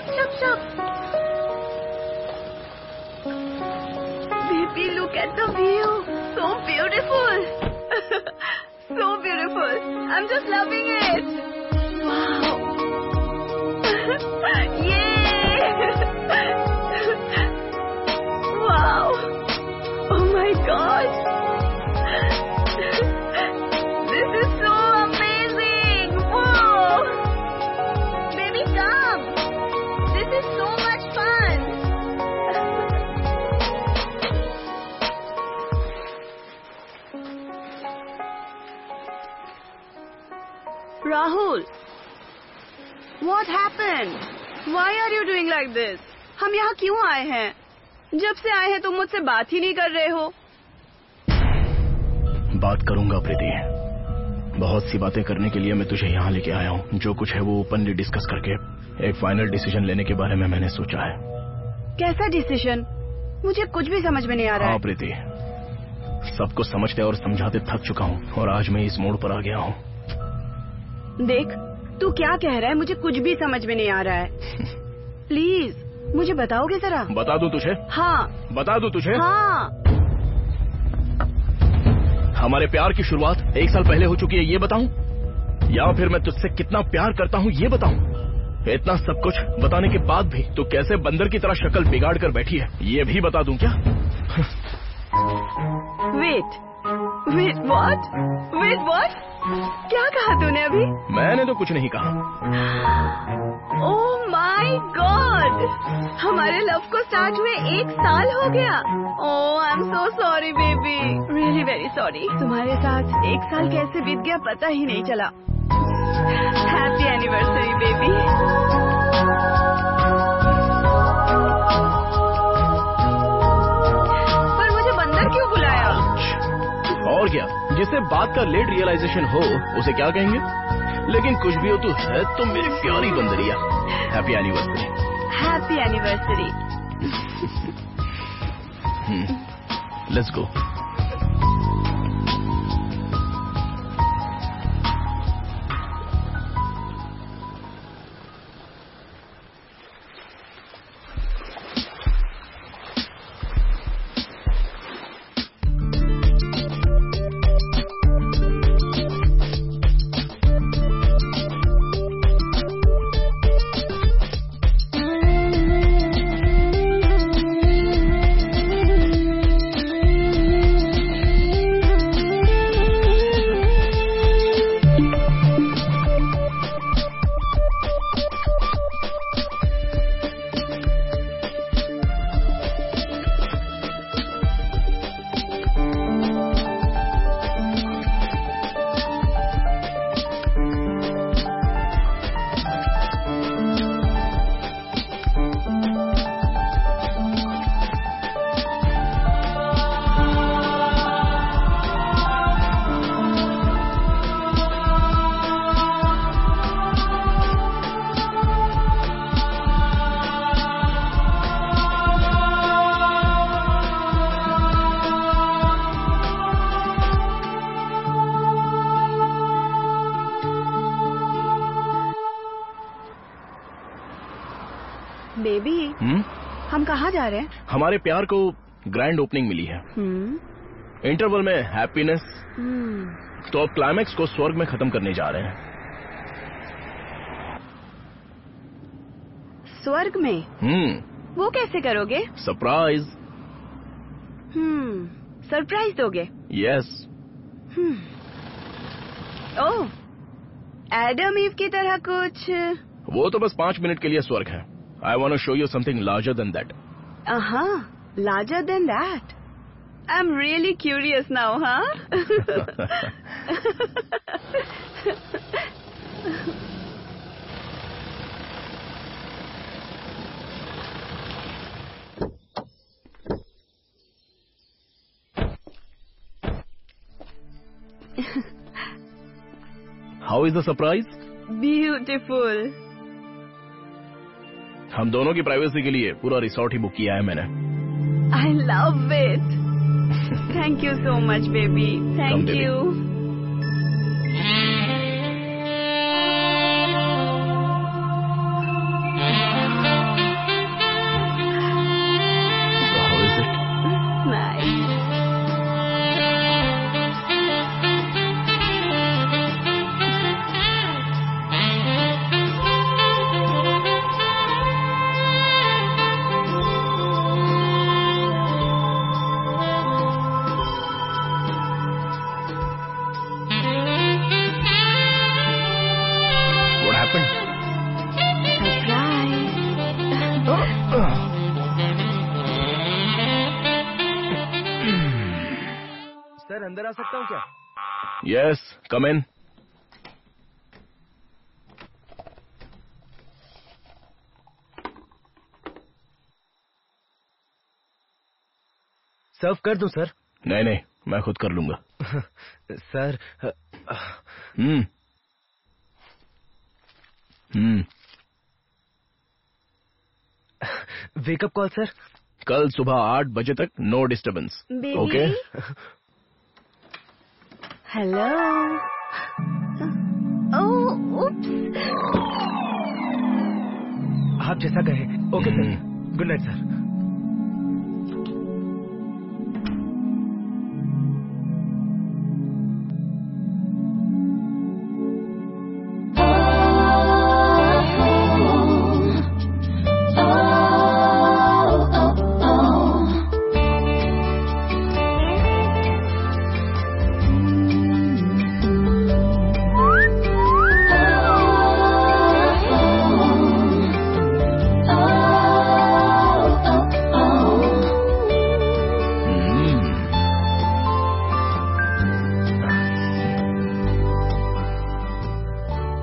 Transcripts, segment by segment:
stop. Baby, look at the view. So beautiful. So beautiful. I'm just loving it. Wow. Yay. Wow. Oh my God. This is so amazing. Whoa. Baby, come. This is so much fun. Rahul, what happened? Why are you doing like this? हम यहाँ क्यों आए हैं? जब से आए हैं तुम मुझसे बात ही नहीं कर रहे हो। बात करूंगा प्रीति, बहुत सी बातें करने के लिए मैं तुझे यहाँ लेके आया हूँ। जो कुछ है वो ओपनली डिस्कस करके एक फाइनल डिसीजन लेने के बारे में मैंने सोचा है। कैसा डिसीजन? मुझे कुछ भी समझ में नहीं आ रहा है। हाँ प्रीति, सबको समझते और समझाते थक चुका हूँ और आज मैं इस मोड़ पर आ गया हूँ। देख, तू क्या कह रहा है? मुझे कुछ भी समझ में नहीं आ रहा है। प्लीज मुझे बताओगे जरा? बता दूं तुझे? हाँ। बता दूं तुझे? हाँ। हमारे प्यार की शुरुआत 1 साल पहले हो चुकी है, ये बताऊं? या फिर मैं तुझसे कितना प्यार करता हूँ ये बताऊं? इतना सब कुछ बताने के बाद भी तू कैसे बंदर की तरह शक्ल बिगाड़ कर बैठी है, ये भी बता दूं क्या? Wait what? क्या कहा तूने अभी? मैंने तो कुछ नहीं कहा। ओह माय गॉड, हमारे लव को स्टार्ट हुए 1 साल हो गया। Oh I am so sorry baby, really very sorry. तुम्हारे साथ 1 साल कैसे बीत गया पता ही नहीं चला। Happy anniversary baby. पर मुझे बंदर क्यों बुलाया? और क्या, जिसे बात का लेट रियलाइजेशन हो उसे क्या कहेंगे? लेकिन कुछ भी हो तो है तो मेरी प्यारी बंदरिया। Happy anniversary. Happy anniversary. Let's go. Baby, हम कहाँ जा रहे हैं? हमारे प्यार को ग्रैंड ओपनिंग मिली है। इंटरवल में हैप्पीनेस, तो अब क्लाइमैक्स को स्वर्ग में खत्म करने जा रहे हैं। स्वर्ग में? वो कैसे करोगे? सरप्राइज। सरप्राइज दोगे? यस। ओह, एडम ईव की तरह कुछ? वो तो बस 5 मिनट के लिए स्वर्ग है। I want to show you something larger than that. Larger than that. I'm really curious now, huh? How is the surprise? Beautiful. हम दोनों की प्राइवेसी के लिए पूरा रिसोर्ट ही बुक किया है मैंने। I love it. Thank you so much, baby. Thank you. अंदर आ सकता हूँ क्या? यस, कम इन। सर्व कर दूं सर? नहीं नहीं, मैं खुद कर लूंगा। सर। Wake up call sir. कल सुबह 8 बजे तक no disturbance. Okay. Hello. Oh, oops. आप जैसा कहे। Okay sir, good night sir.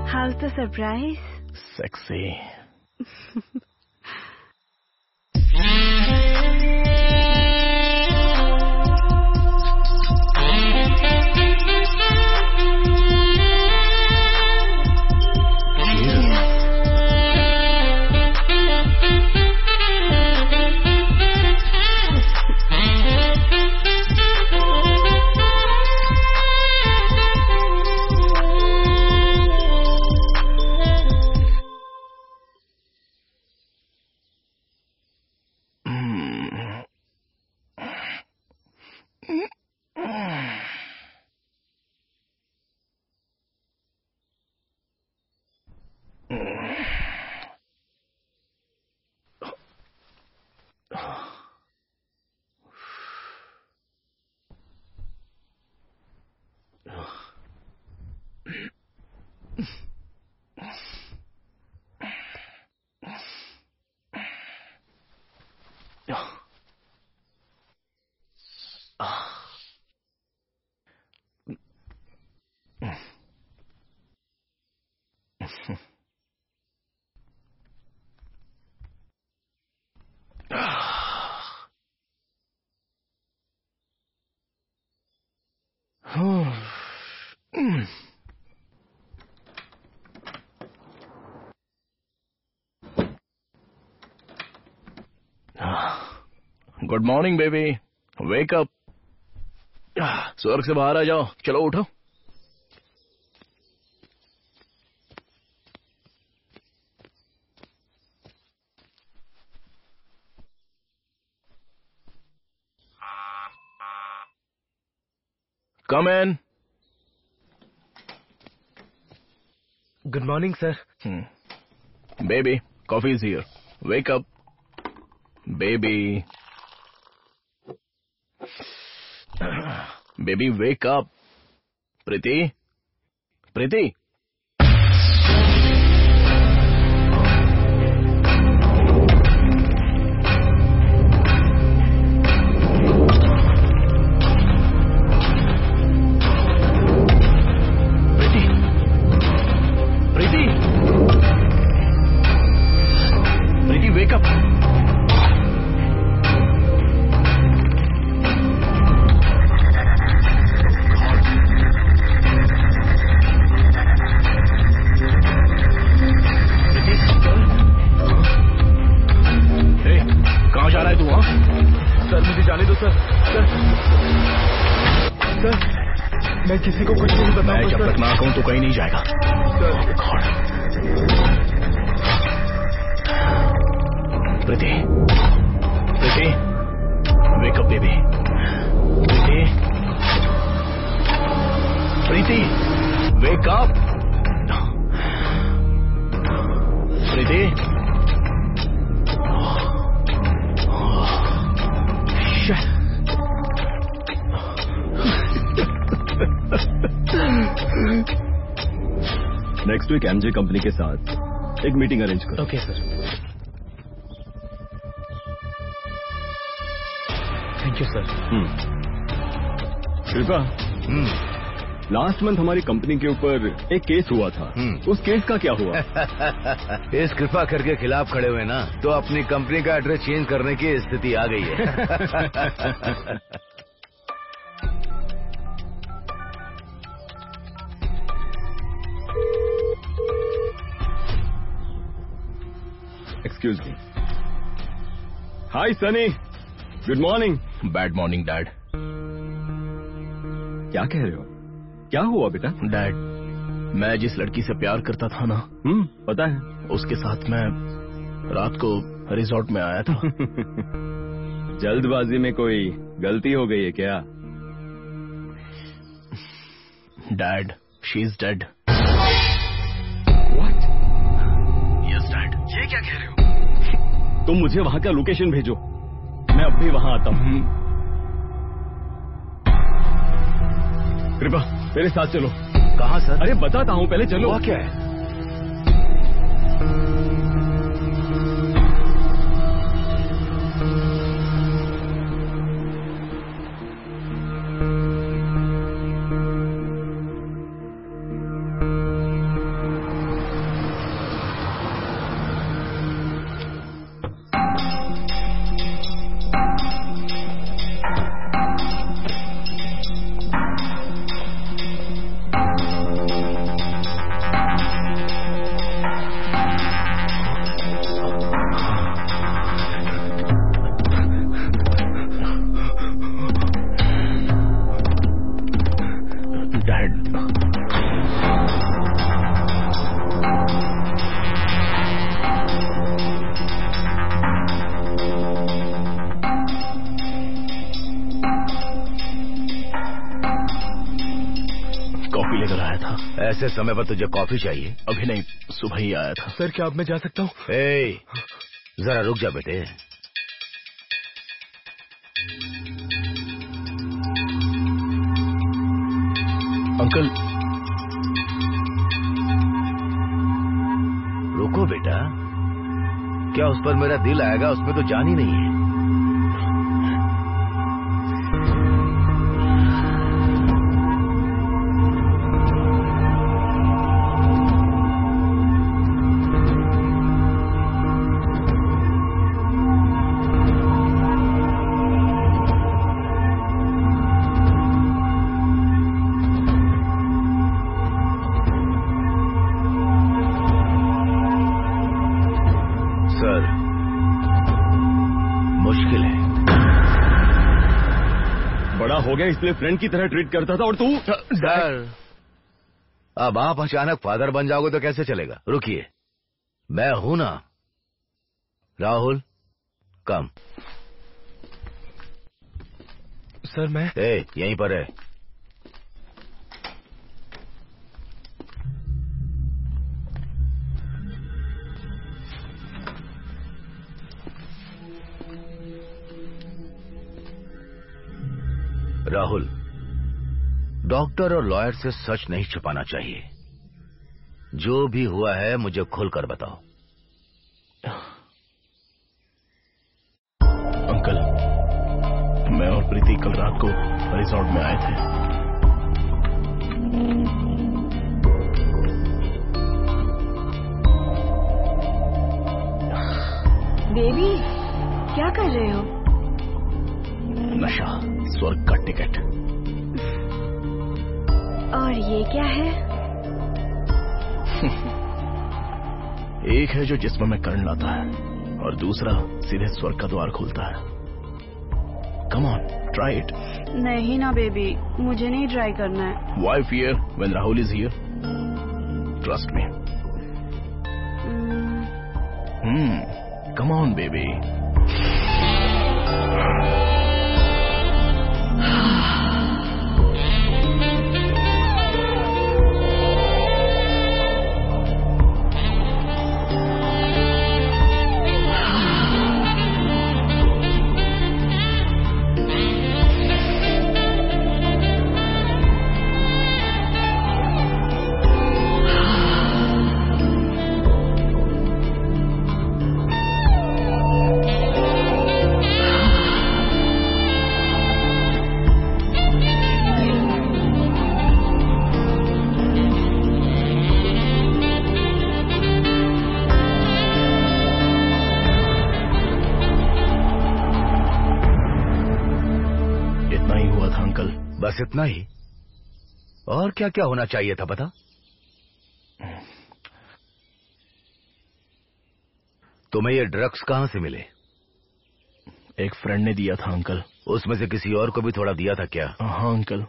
How's the surprise? Sexy. Good morning baby, wake up. स्वर्ग से बाहर आ जाओ, चलो उठो। Come in. Good morning sir. Baby, coffee is here. Wake up baby. Baby wake up. Preeti, Preeti. Preeti wake up. कहाँ जा रहा है तू? हाँ सर मुझे जाने दो सर। सर मैं किसी को कुछ नहीं बताऊंगा। मैं जब तक ना कहूं तो कहीं नहीं जाएगा। प्रीति, प्रीति, वेक अप बेबी। प्रीति, प्रीति, वेक अप। प्रीति, नेक्स्ट वीक एमजे कंपनी के साथ एक मीटिंग अरेंज करो। Okay sir. Thank you sir. कृपा, लास्ट मंथ हमारी कंपनी के ऊपर एक केस हुआ था। उस केस का क्या हुआ? इस कृपा करके खिलाफ खड़े हुए ना, तो अपनी कंपनी का एड्रेस चेंज करने की स्थिति आ गई है। Excuse me. Hi Sunny, good morning. Bad morning dad. क्या कह रहे हो? क्या हुआ बेटा? डैड, मैं जिस लड़की से प्यार करता था ना, पता है, उसके साथ मैं रात को रिजॉर्ट में आया था। जल्दबाजी में कोई गलती हो गई है क्या? Dad, she is dead. What? Yes dad. ये क्या कह रहे हो? तुम मुझे वहां का लोकेशन भेजो, मैं अब भी वहां आता हूं। कृपा, मेरे साथ चलो। कहाँ सर? अरे बताता हूं, पहले चलो। हुआ क्या है? ऐसे समय पर तुझे कॉफी चाहिए? अभी नहीं, सुबह ही आया था। सर क्या अब मैं जा सकता हूँ? जरा रुक जा बेटे। अंकल। रुको बेटा, क्या उस पर मेरा दिल आएगा? उसमें तो जान ही नहीं है। हो गया इसलिए फ्रेंड की तरह ट्रीट करता था, और तू? सर, अब आप अचानक फादर बन जाओगे तो कैसे चलेगा? रुकिए, मैं हूं ना। राहुल, कम। सर मैं यहीं पर है। राहुल, डॉक्टर और लॉयर से सच नहीं छुपाना चाहिए। जो भी हुआ है मुझे खुलकर बताओ। अंकल, मैं और प्रीति कल रात को रिजॉर्ट में आए थे। बेबी, क्या कर रहे हो? नशा, स्वर्ग का टिकट। और ये क्या है? एक है जो जिस्म में करंट लाता है और दूसरा सीधे स्वर्ग का द्वार खोलता है। Come on, try it. नहीं ना बेबी, मुझे नहीं ट्राई करना है। Why fear when Rahul is here? Trust me. Come on, baby. बस इतना ही? और क्या क्या होना चाहिए था बता? तुम्हें ये ड्रग्स कहां से मिले? एक फ्रेंड ने दिया था अंकल। उसमें से किसी और को भी थोड़ा दिया था क्या? हाँ अंकल।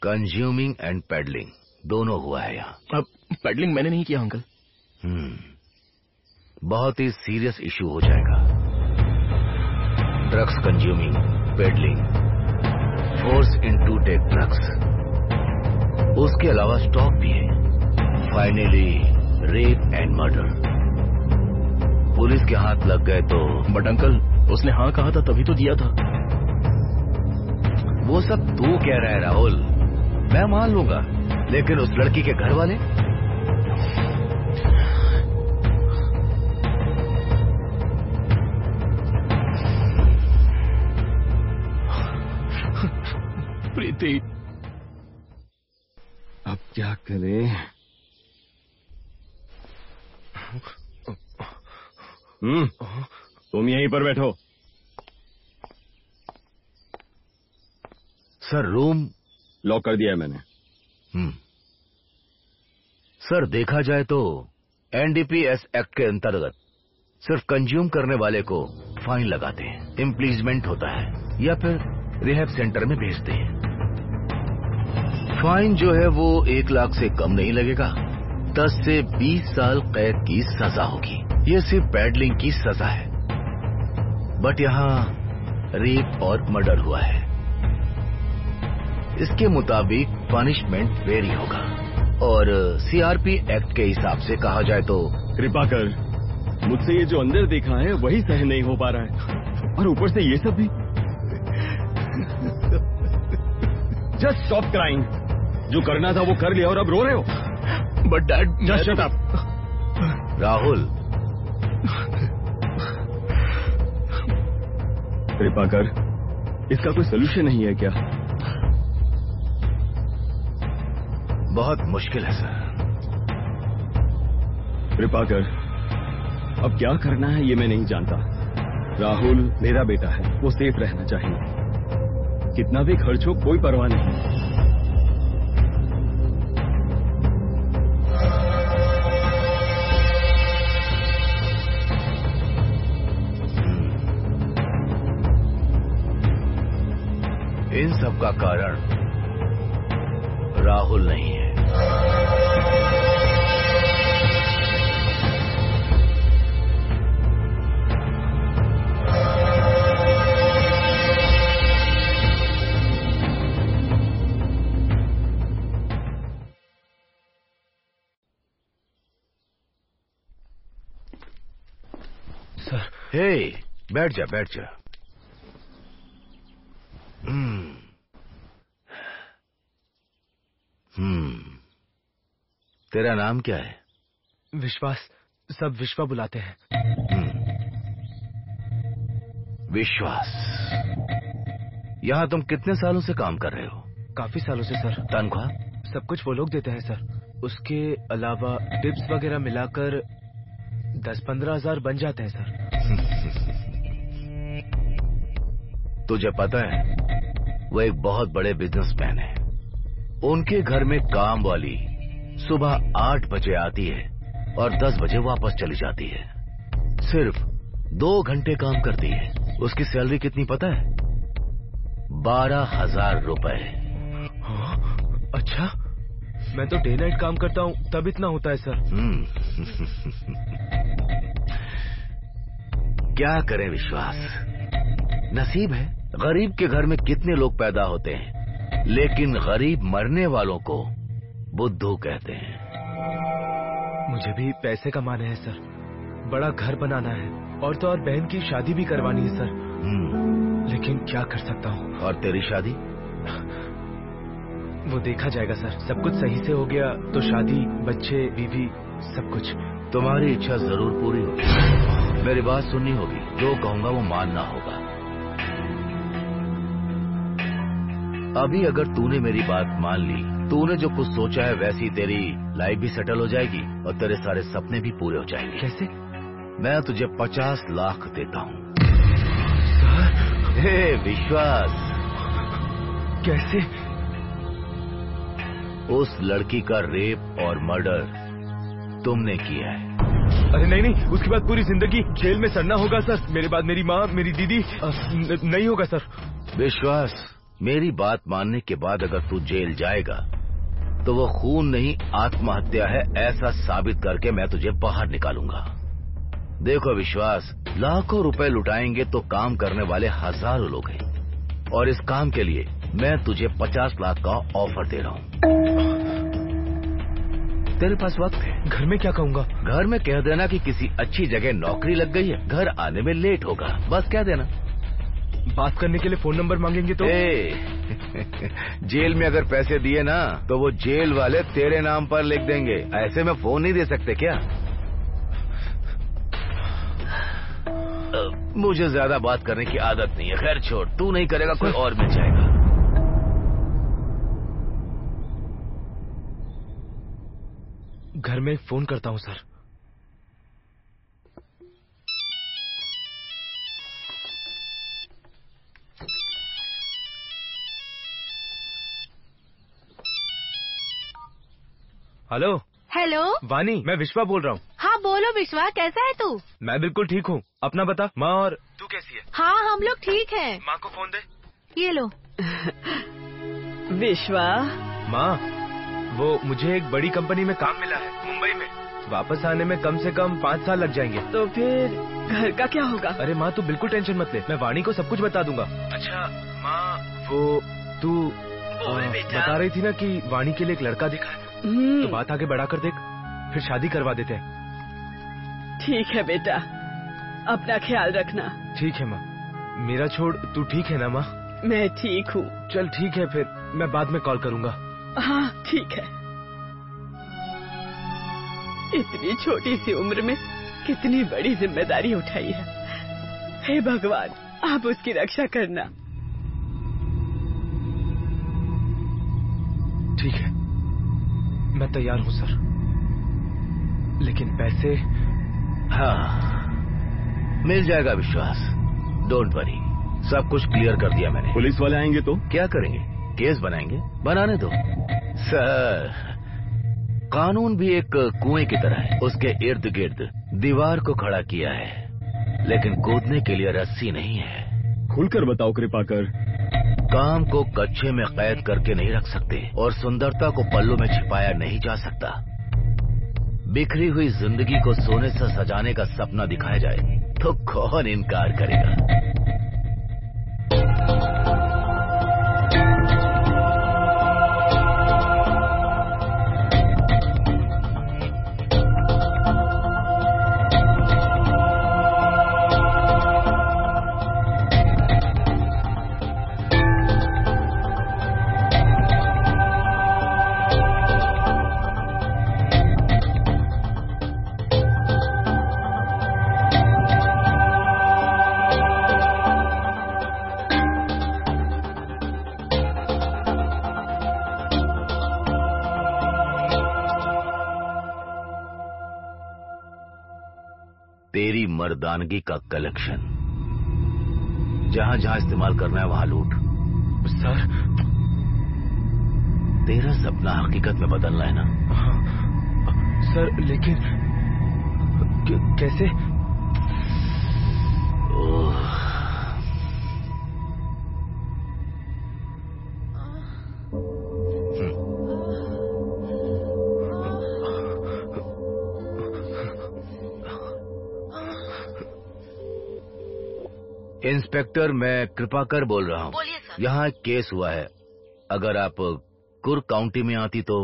कंज्यूमिंग एंड पेडलिंग दोनों हुआ है यहाँ। अब पेडलिंग मैंने नहीं किया अंकल। बहुत ही सीरियस इशू हो जाएगा। Drugs consuming, peddling, force into take drugs, उसके अलावा स्टॉक भी है। Finally rape and murder. Police के हाथ लग गए तो। बट अंकल उसने हाँ कहा था तभी तो दिया था। वो सब तू कह रहा है राहुल, मैं मान लूंगा, लेकिन उस लड़की के घर वाले? प्रीति, अब क्या करें? तुम यहीं पर बैठो। सर रूम लॉक कर दिया है मैंने। सर देखा जाए तो एनडीपीएस एक्ट के अंतर्गत सिर्फ कंज्यूम करने वाले को फाइन लगाते हैं, इम्प्लीजमेंट होता है या फिर रिहैब सेंटर में भेजते हैं। फाइन जो है वो 1 लाख से कम नहीं लगेगा, 10 से 20 साल कैद की सजा होगी। ये सिर्फ पैडलिंग की सजा है, बट यहाँ रेप और मर्डर हुआ है। इसके मुताबिक पनिशमेंट वेरी होगा और सीआरपी एक्ट के हिसाब से कहा जाए तो। कृपा कर, मुझसे ये जो अंदर देखा है वही सहन नहीं हो पा रहा है, और ऊपर से ये सब भी। Just stop crying. जो करना था वो कर लिया और अब रो रहे हो। But dad, just shut up. Rahul, कृपा कर, इसका कोई सोल्यूशन नहीं है क्या? बहुत मुश्किल है सर। कृपा कर, अब क्या करना है ये मैं नहीं जानता। राहुल मेरा बेटा है, वो सेफ रहना चाहिए। कितना भी खर्च हो कोई परवाह नहीं। इन सब का कारण राहुल नहीं है। सर, हे, बैठ जा बैठ जा। तेरा नाम क्या है? विश्वास। सब विश्वा बुलाते हैं। विश्वास। यहाँ तुम कितने सालों से काम कर रहे हो? काफी सालों से सर। तनख्वाह? सब कुछ वो लोग देते हैं सर। उसके अलावा टिप्स वगैरह मिलाकर 10-15 हजार बन जाते हैं सर। तुझे पता है वो एक बहुत बड़े बिजनेसमैन है। उनके घर में काम वाली सुबह 8 बजे आती है और 10 बजे वापस चली जाती है। सिर्फ 2 घंटे काम करती है। उसकी सैलरी कितनी पता है? 12,000 रुपए। अच्छा, मैं तो डे नाइट काम करता हूँ तब इतना होता है सर। क्या करें विश्वास, नसीब है। गरीब के घर में कितने लोग पैदा होते हैं, लेकिन गरीब मरने वालों को बुद्धू कहते हैं। मुझे भी पैसे कमाने हैं सर, बड़ा घर बनाना है और तो और बहन की शादी भी करवानी है सर। लेकिन क्या कर सकता हूँ। और तेरी शादी? वो देखा जाएगा सर। सब कुछ सही से हो गया तो शादी, बच्चे, बीवी, सब कुछ। तुम्हारी इच्छा जरूर पूरी होगी। मेरी बात सुननी होगी, जो कहूंगा वो मानना होगा। अभी अगर तूने मेरी बात मान ली, तूने जो कुछ सोचा है वैसी तेरी लाइफ भी सेटल हो जाएगी और तेरे सारे सपने भी पूरे हो जाएंगे। कैसे? मैं तुझे 50 लाख देता हूँ। सर, हे विश्वास, कैसे? उस लड़की का रेप और मर्डर तुमने किया है। अरे नहीं नहीं, उसके बाद पूरी जिंदगी जेल में सड़ना होगा सर। मेरे बाद मेरी माँ, मेरी दीदी। नहीं होगा सर। विश्वास, मेरी बात मानने के बाद अगर तू जेल जाएगा तो वो खून नहीं आत्महत्या है ऐसा साबित करके मैं तुझे बाहर निकालूंगा। देखो विश्वास, लाखों रुपए लुटाएंगे तो काम करने वाले हजारों लोग हैं, और इस काम के लिए मैं तुझे 50 लाख का ऑफर दे रहा हूँ। तेरे पास वक्त है। घर में क्या कहूँगा? घर में कह देना कि किसी अच्छी जगह नौकरी लग गई है, घर आने में लेट होगा, बस कह देना। बात करने के लिए फोन नंबर मांगेंगे तो? जेल में अगर पैसे दिए ना तो वो जेल वाले तेरे नाम पर लिख देंगे। ऐसे में फोन नहीं दे सकते क्या? मुझे ज्यादा बात करने की आदत नहीं है। खैर छोड़, तू नहीं करेगा कोई और मिल जाएगा। घर में फोन करता हूँ सर। हेलो। हेलो वानी, मैं विश्वा बोल रहा हूँ। हाँ बोलो विश्वा, कैसा है तू? मैं बिल्कुल ठीक हूँ, अपना बता। माँ और तू कैसी है? हाँ हम लोग ठीक हैं। माँ को फोन दे। ये लो। विश्वा। माँ, वो मुझे एक बड़ी कंपनी में काम मिला है मुंबई में। वापस आने में कम से कम 5 साल लग जाएंगे। तो फिर घर का क्या होगा? अरे माँ, तू बिल्कुल टेंशन मत ले, मैं वाणी को सब कुछ बता दूंगा। अच्छा माँ, वो तू बता रही थी ना कि वाणी के लिए एक लड़का दिखा है, तो बात आगे बढ़ाकर देख, फिर शादी करवा देते हैं। ठीक है बेटा, अपना ख्याल रखना। ठीक है माँ। मेरा छोड़, तू ठीक है ना माँ? मैं ठीक हूँ। चल ठीक है, फिर मैं बाद में कॉल करूँगा। हाँ ठीक है। इतनी छोटी सी उम्र में कितनी बड़ी जिम्मेदारी उठाई है। हे भगवान, आप उसकी रक्षा करना। ठीक है, मैं तैयार हूँ सर, लेकिन पैसे? हाँ, मिल जाएगा विश्वास, डोंट वरी। सब कुछ क्लियर कर दिया मैंने। पुलिस वाले आएंगे तो क्या करेंगे? केस बनाएंगे, बनाने दो। सर, कानून भी एक कुएं की तरह है, उसके इर्द गिर्द दीवार को खड़ा किया है, लेकिन कूदने के लिए रस्सी नहीं है। खुलकर बताओ कृपाकर। काम को कच्चे में कैद करके नहीं रख सकते, और सुंदरता को पल्लों में छिपाया नहीं जा सकता। बिखरी हुई जिंदगी को सोने से सजाने का सपना दिखाया जाए तो कौन इनकार करेगा? तेरी मर्दानगी का कलेक्शन, जहां जहां इस्तेमाल करना है वहां लूट। सर, तेरा सपना हकीकत में बदलना है ना? सर लेकिन कैसे? इंस्पेक्टर, मैं कृपाकर बोल रहा हूँ। बोलिए सर। यहाँ एक केस हुआ है, अगर आप कुर्ग काउंटी में आती तो।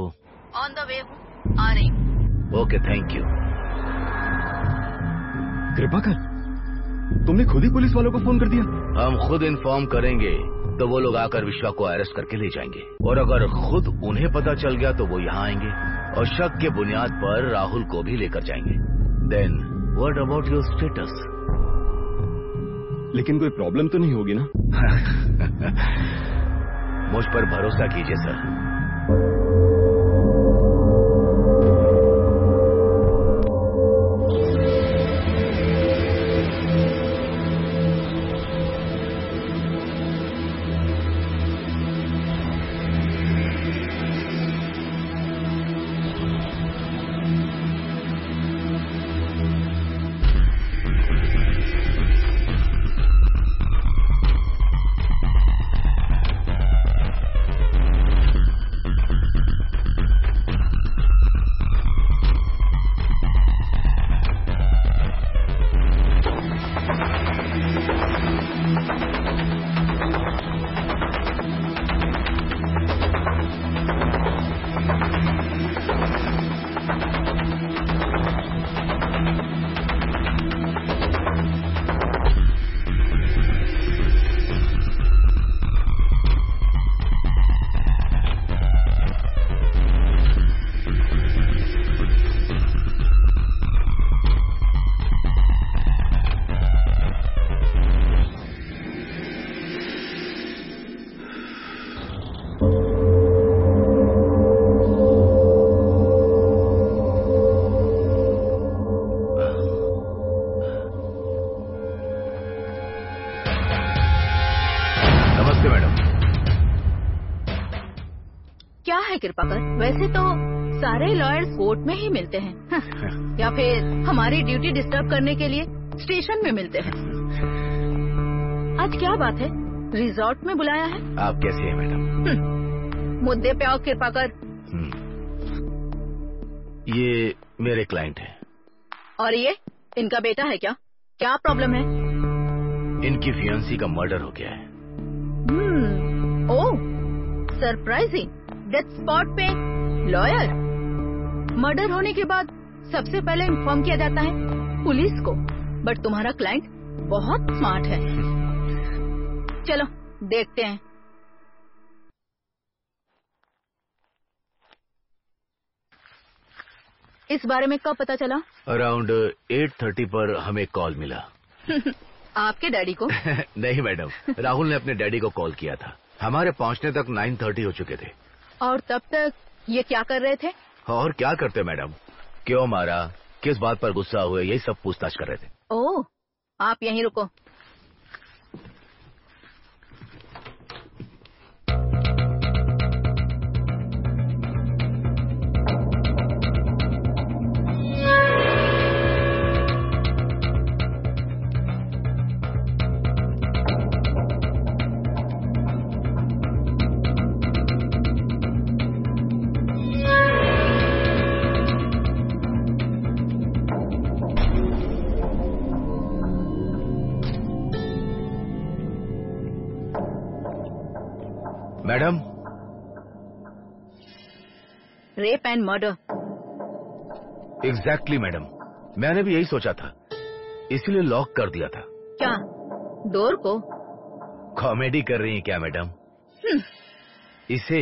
ऑन द वे हूँ, आ रही हूँ। Okay, thank you. कृपाकर, तुमने खुद ही पुलिस वालों को फोन कर दिया? हम खुद इन्फॉर्म करेंगे तो वो लोग आकर विश्वा को अरेस्ट करके ले जाएंगे, और अगर खुद उन्हें पता चल गया तो वो यहाँ आएंगे और शक के बुनियाद पर राहुल को भी लेकर जाएंगे। Then what about your status? लेकिन कोई प्रॉब्लम तो नहीं होगी ना? मुझ पर भरोसा कीजिए सर। क्या है कृपाकर, वैसे तो सारे लॉयर्स कोर्ट में ही मिलते हैं या फिर हमारी ड्यूटी डिस्टर्ब करने के लिए स्टेशन में मिलते हैं। आज क्या बात है, रिजॉर्ट में बुलाया है? आप कैसी हैं मैडम? मुद्दे पे आओ कृपाकर। ये मेरे क्लाइंट हैं। और ये इनका बेटा है क्या? क्या प्रॉब्लम है? इनकी फियांसी का मर्डर हो गया है। ओह सरप्राइजिंग, डेथ स्पॉट पे लॉयर। मर्डर होने के बाद सबसे पहले इन्फॉर्म किया जाता है पुलिस को, बट तुम्हारा क्लाइंट बहुत स्मार्ट है। चलो देखते हैं। इस बारे में कब पता चला? अराउंड 8:30 पर हमें कॉल मिला। आपके डैडी को? नहीं मैडम, राहुल ने अपने डैडी को कॉल किया था। हमारे पहुंचने तक 9:30 हो चुके थे। और तब तक ये क्या कर रहे थे? और क्या करते मैडम, क्यों मारा, किस बात पर गुस्सा हुए, यही सब पूछताछ कर रहे थे। ओह, आप यहीं रुको। Madam, rape and murder. Exactly madam, मैंने भी यही सोचा था, इसीलिए लॉक कर दिया था। क्या डोर को? कॉमेडी कर रही हैं क्या मैडम? इसे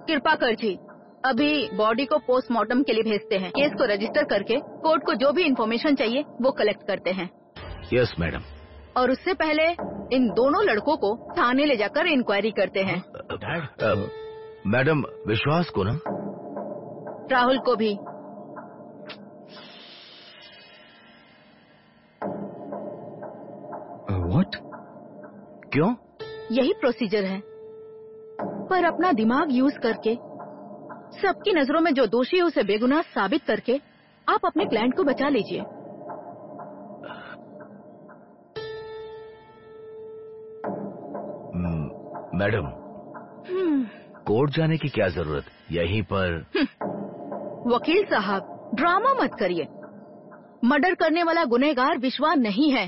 कृपाकर जी, अभी बॉडी को पोस्टमार्टम के लिए भेजते हैं। केस को रजिस्टर करके कोर्ट को जो भी इंफॉर्मेशन चाहिए वो कलेक्ट करते हैं। Yes madam. और उससे पहले इन दोनों लड़कों को थाने ले जाकर इंक्वायरी करते हैं। मैडम, विश्वास को ना? राहुल को भी। व्हाट? क्यों? यही प्रोसीजर है, पर अपना दिमाग यूज करके सबकी नजरों में जो दोषी है उसे बेगुनाह साबित करके आप अपने क्लाइंट को बचा लीजिए। मैडम, कोर्ट जाने की क्या जरूरत, यहीं पर। वकील साहब, ड्रामा मत करिए। मर्डर करने वाला गुनहगार विश्वास नहीं है।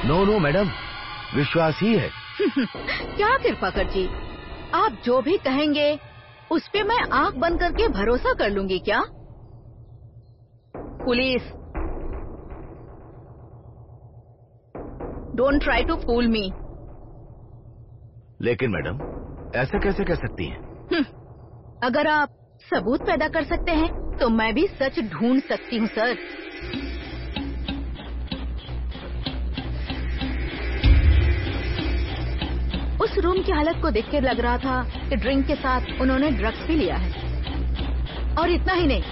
नो मैडम, विश्वास ही है। क्या कृपाकर जी, आप जो भी कहेंगे उस पे मैं आंख बंद करके भरोसा कर लूंगी क्या? Police, don't try to fool me. लेकिन मैडम, ऐसा कैसे कह सकती हैं? अगर आप सबूत पैदा कर सकते हैं तो मैं भी सच ढूंढ सकती हूँ सर। उस रूम की हालत को देख के लग रहा था कि ड्रिंक के साथ उन्होंने ड्रग्स भी लिया है। और इतना ही नहीं,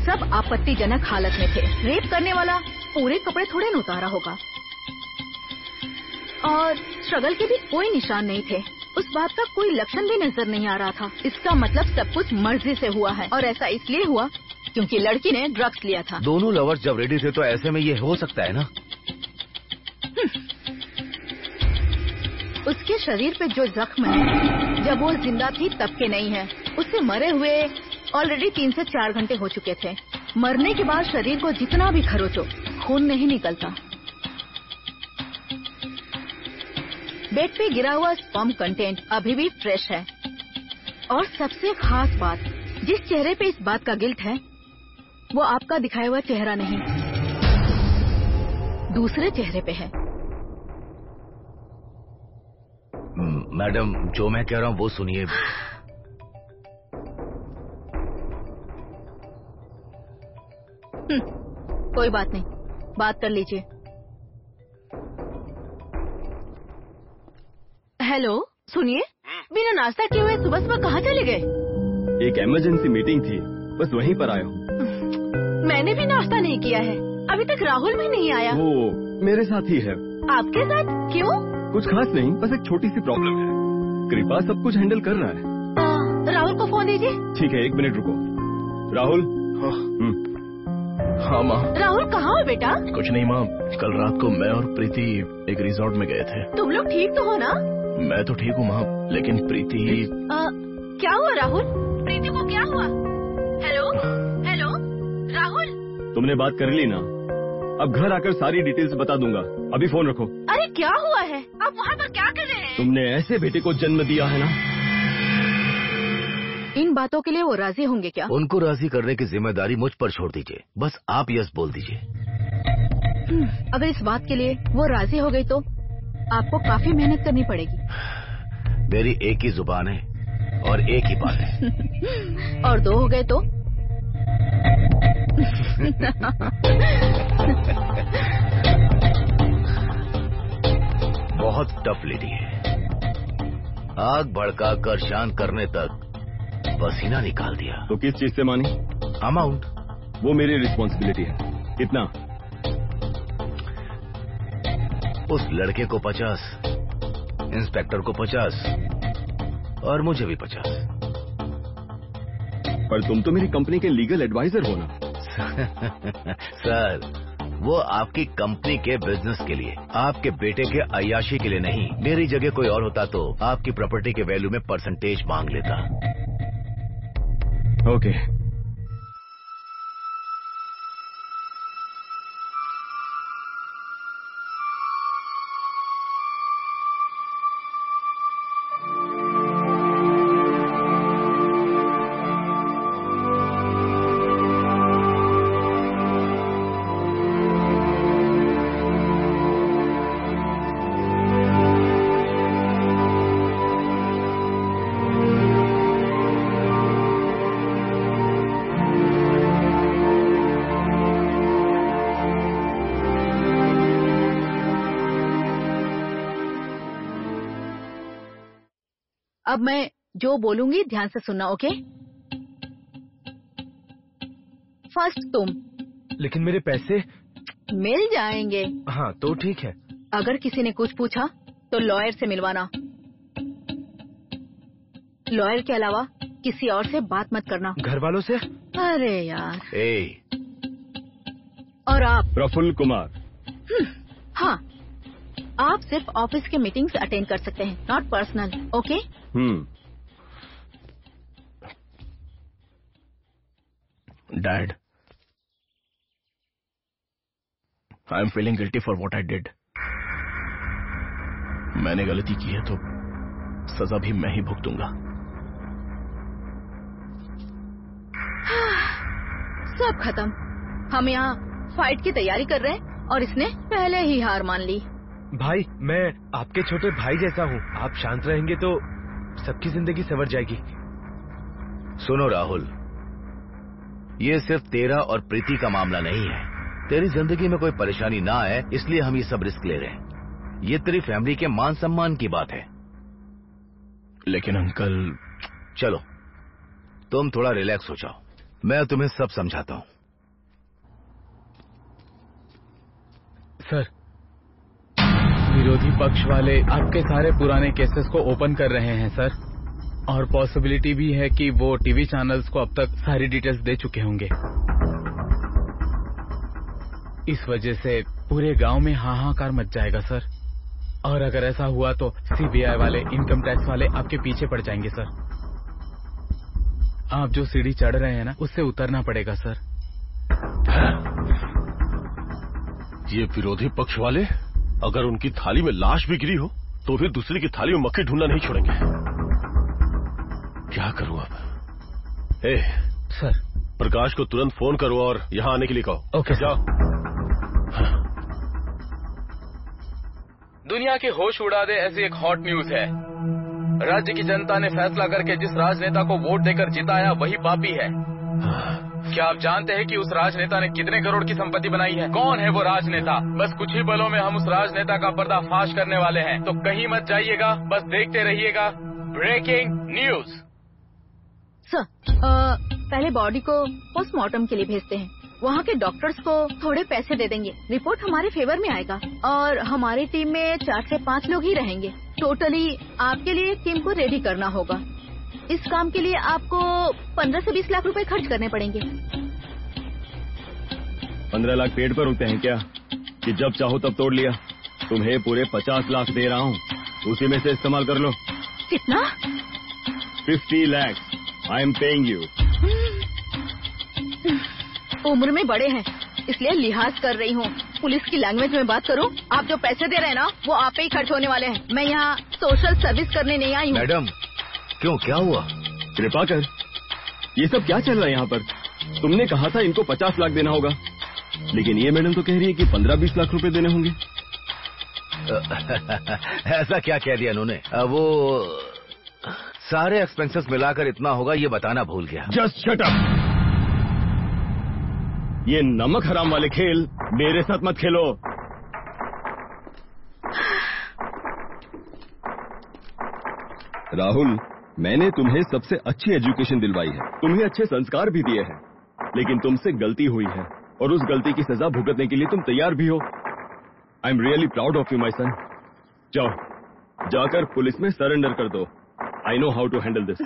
सब आपत्तिजनक हालत में थे। रेप करने वाला पूरे कपड़े थोड़े न उतारा होगा। और स्ट्रगल के भी कोई निशान नहीं थे। उस बात का कोई लक्षण भी नजर नहीं आ रहा था। इसका मतलब सब कुछ मर्जी से हुआ है, और ऐसा इसलिए हुआ क्योंकि लड़की ने ड्रग्स लिया था। दोनों लवर्स जब रेडी थे तो ऐसे में ये हो सकता है ना? उसके शरीर पे जो जख्म है, जब वो जिंदा थी तब के नहीं है। उससे मरे हुए ऑलरेडी 3 से 4 घंटे हो चुके थे। मरने के बाद शरीर को जितना भी खरोचो, खून नहीं निकलता। बेड पे गिरा हुआ स्पर्म कंटेंट अभी भी फ्रेश है। और सबसे खास बात, जिस चेहरे पे इस बात का गिल्ट है वो आपका दिखाया हुआ चेहरा नहीं, दूसरे चेहरे पे है। मैडम, जो मैं कह रहा हूँ वो सुनिए। कोई बात नहीं, बात कर लीजिए। हेलो, सुनिए, बिना नाश्ता किए हुए सुबह सुबह कहाँ चले गए? एक इमरजेंसी मीटिंग थी, बस वहीं पर आया हूँ। मैंने भी नाश्ता नहीं किया है। अभी तक राहुल भी नहीं आया। वो मेरे साथ ही है। आपके साथ? क्यों? कुछ खास नहीं, बस एक छोटी सी प्रॉब्लम है। कृपा सब कुछ हैंडल कर रहा है। राहुल को फोन दीजिए। ठीक है, 1 मिनट रुको। राहुल। हाँ माँ। राहुल कहाँ हो बेटा? कुछ नहीं माँ, कल रात को मैं और प्रीति एक रिजॉर्ट में गए थे। तुम लोग ठीक तो हो ना? मैं तो ठीक हूँ माँ, लेकिन प्रीति। क्या हुआ राहुल? प्रीति को क्या हुआ? Hello hello Rahul. तुमने बात कर ली ना? अब घर आकर सारी डिटेल्स बता दूंगा। अभी फोन रखो। अरे क्या हुआ है? आप वहाँ पर क्या कर रहे हैं? तुमने ऐसे बेटे को जन्म दिया है ना? इन बातों के लिए वो राजी होंगे क्या? उनको राजी करने की जिम्मेदारी मुझ पर छोड़ दीजिए, बस आप यस बोल दीजिए। अगर इस बात के लिए वो राजी हो गई तो आपको काफी मेहनत करनी पड़ेगी। मेरी एक ही जुबान है और एक ही बात है। और 2 हो गए तो? बहुत टफ लेडी है, आग भड़का कर शांत करने तक पसीना निकाल दिया। तो किस चीज से मानी? अमाउंट वो मेरी रिस्पॉन्सिबिलिटी है। कितना? उस लड़के को 50, इंस्पेक्टर को 50 और मुझे भी 50। पर तुम तो मेरी कंपनी के लीगल एडवाइजर हो ना? सर, वो आपकी कंपनी के बिजनेस के लिए, आपके बेटे के अय्याशी के लिए नहीं। मेरी जगह कोई और होता तो आपकी प्रॉपर्टी के वैल्यू में परसेंटेज मांग लेता। ओके। अब मैं जो बोलूंगी ध्यान से सुनना, ओके? फर्स्ट तुम। लेकिन मेरे पैसे? मिल जाएंगे। हाँ तो ठीक है। अगर किसी ने कुछ पूछा तो लॉयर से मिलवाना। लॉयर के अलावा किसी और से बात मत करना। घर वालों से? अरे यार। और आप? प्रफुल्ल कुमार। हाँ, आप सिर्फ ऑफिस के मीटिंग्स अटेंड कर सकते हैं, not personal, okay? Dad, I am feeling guilty for what I did. मैंने गलती की है तो सजा भी मैं ही भुगतूंगा। सब खत्म। हम यहाँ फाइट की तैयारी कर रहे हैं और इसने पहले ही हार मान ली। भाई, मैं आपके छोटे भाई जैसा हूँ। आप शांत रहेंगे तो सबकी जिंदगी संवर जाएगी। सुनो राहुल, ये सिर्फ तेरा और प्रीति का मामला नहीं है। तेरी जिंदगी में कोई परेशानी ना आए इसलिए हम ये सब रिस्क ले रहे हैं। ये तेरी फैमिली के मान सम्मान की बात है। लेकिन अंकल। चलो तुम थोड़ा रिलैक्स हो जाओ, मैं तुम्हें सब समझाता हूँ। सर, विरोधी पक्ष वाले आपके सारे पुराने केसेस को ओपन कर रहे हैं सर, और पॉसिबिलिटी भी है कि वो टीवी चैनल्स को अब तक सारी डिटेल्स दे चुके होंगे। इस वजह से पूरे गांव में हाहाकार मच जाएगा सर। और अगर ऐसा हुआ तो सीबीआई वाले, इनकम टैक्स वाले आपके पीछे पड़ जाएंगे सर। आप जो सीढ़ी चढ़ रहे हैं ना, उससे उतरना पड़ेगा सर। ये विरोधी पक्ष वाले अगर उनकी थाली में लाश भी गिरी हो तो फिर दूसरी की थाली में मक्खी ढूंढना नहीं छोड़ेंगे। क्या करूं अब? सर, प्रकाश को तुरंत फोन करो और यहाँ आने के लिए कहो। ओके जाओ। दुनिया के होश उड़ा दे ऐसी एक हॉट न्यूज है। राज्य की जनता ने फैसला करके जिस राजनेता को वोट देकर जिताया वही पापी है। क्या आप जानते हैं कि उस राजनेता ने कितने करोड़ की संपत्ति बनाई है? कौन है वो राजनेता? बस कुछ ही पलों में हम उस राजनेता का पर्दाफाश करने वाले हैं, तो कहीं मत जाइएगा, बस देखते रहिएगा। Breaking news. सर, पहले बॉडी को पोस्टमार्टम के लिए भेजते हैं। वहाँ के डॉक्टर्स को थोड़े पैसे दे देंगे, रिपोर्ट हमारे फेवर में आएगा और हमारी टीम में 4 से 5 लोग ही रहेंगे। टोटली आपके लिए टीम को रेडी करना होगा। इस काम के लिए आपको 15 से 20 लाख रुपए खर्च करने पड़ेंगे। 15 लाख पेड़ पर होते हैं क्या कि जब चाहो तब तोड़ लिया? तुम्हें पूरे 50 लाख दे रहा हूँ, उसी में से इस्तेमाल कर लो। कितना? 50 lakh. I am paying you. उम्र में बड़े हैं इसलिए लिहाज कर रही हूँ। पुलिस की लैंग्वेज में बात करूँ, आप जो पैसे दे रहे हैं ना वो आप पे ही खर्च होने वाले हैं। मैं यहाँ सोशल सर्विस करने नहीं आई हूँ। मैडम क्यों, क्या हुआ? कृपाकर, ये सब क्या चल रहा है यहाँ पर? तुमने कहा था इनको 50 लाख देना होगा, लेकिन ये मैडम तो कह रही है कि 15-20 लाख रुपए देने होंगे। ऐसा क्या कह दिया इन्होंने? वो सारे एक्सपेंसेस मिलाकर इतना होगा ये बताना भूल गया। Just shut up. ये नमक हराम वाले खेल मेरे साथ मत खेलो। राहुल, मैंने तुम्हें सबसे अच्छी एजुकेशन दिलवाई है, तुम्हें अच्छे संस्कार भी दिए हैं, लेकिन तुमसे गलती हुई है और उस गलती की सजा भुगतने के लिए तुम तैयार भी हो। I am really proud of you my son. जाओ, जाकर पुलिस में सरेंडर कर दो। I know how to handle this.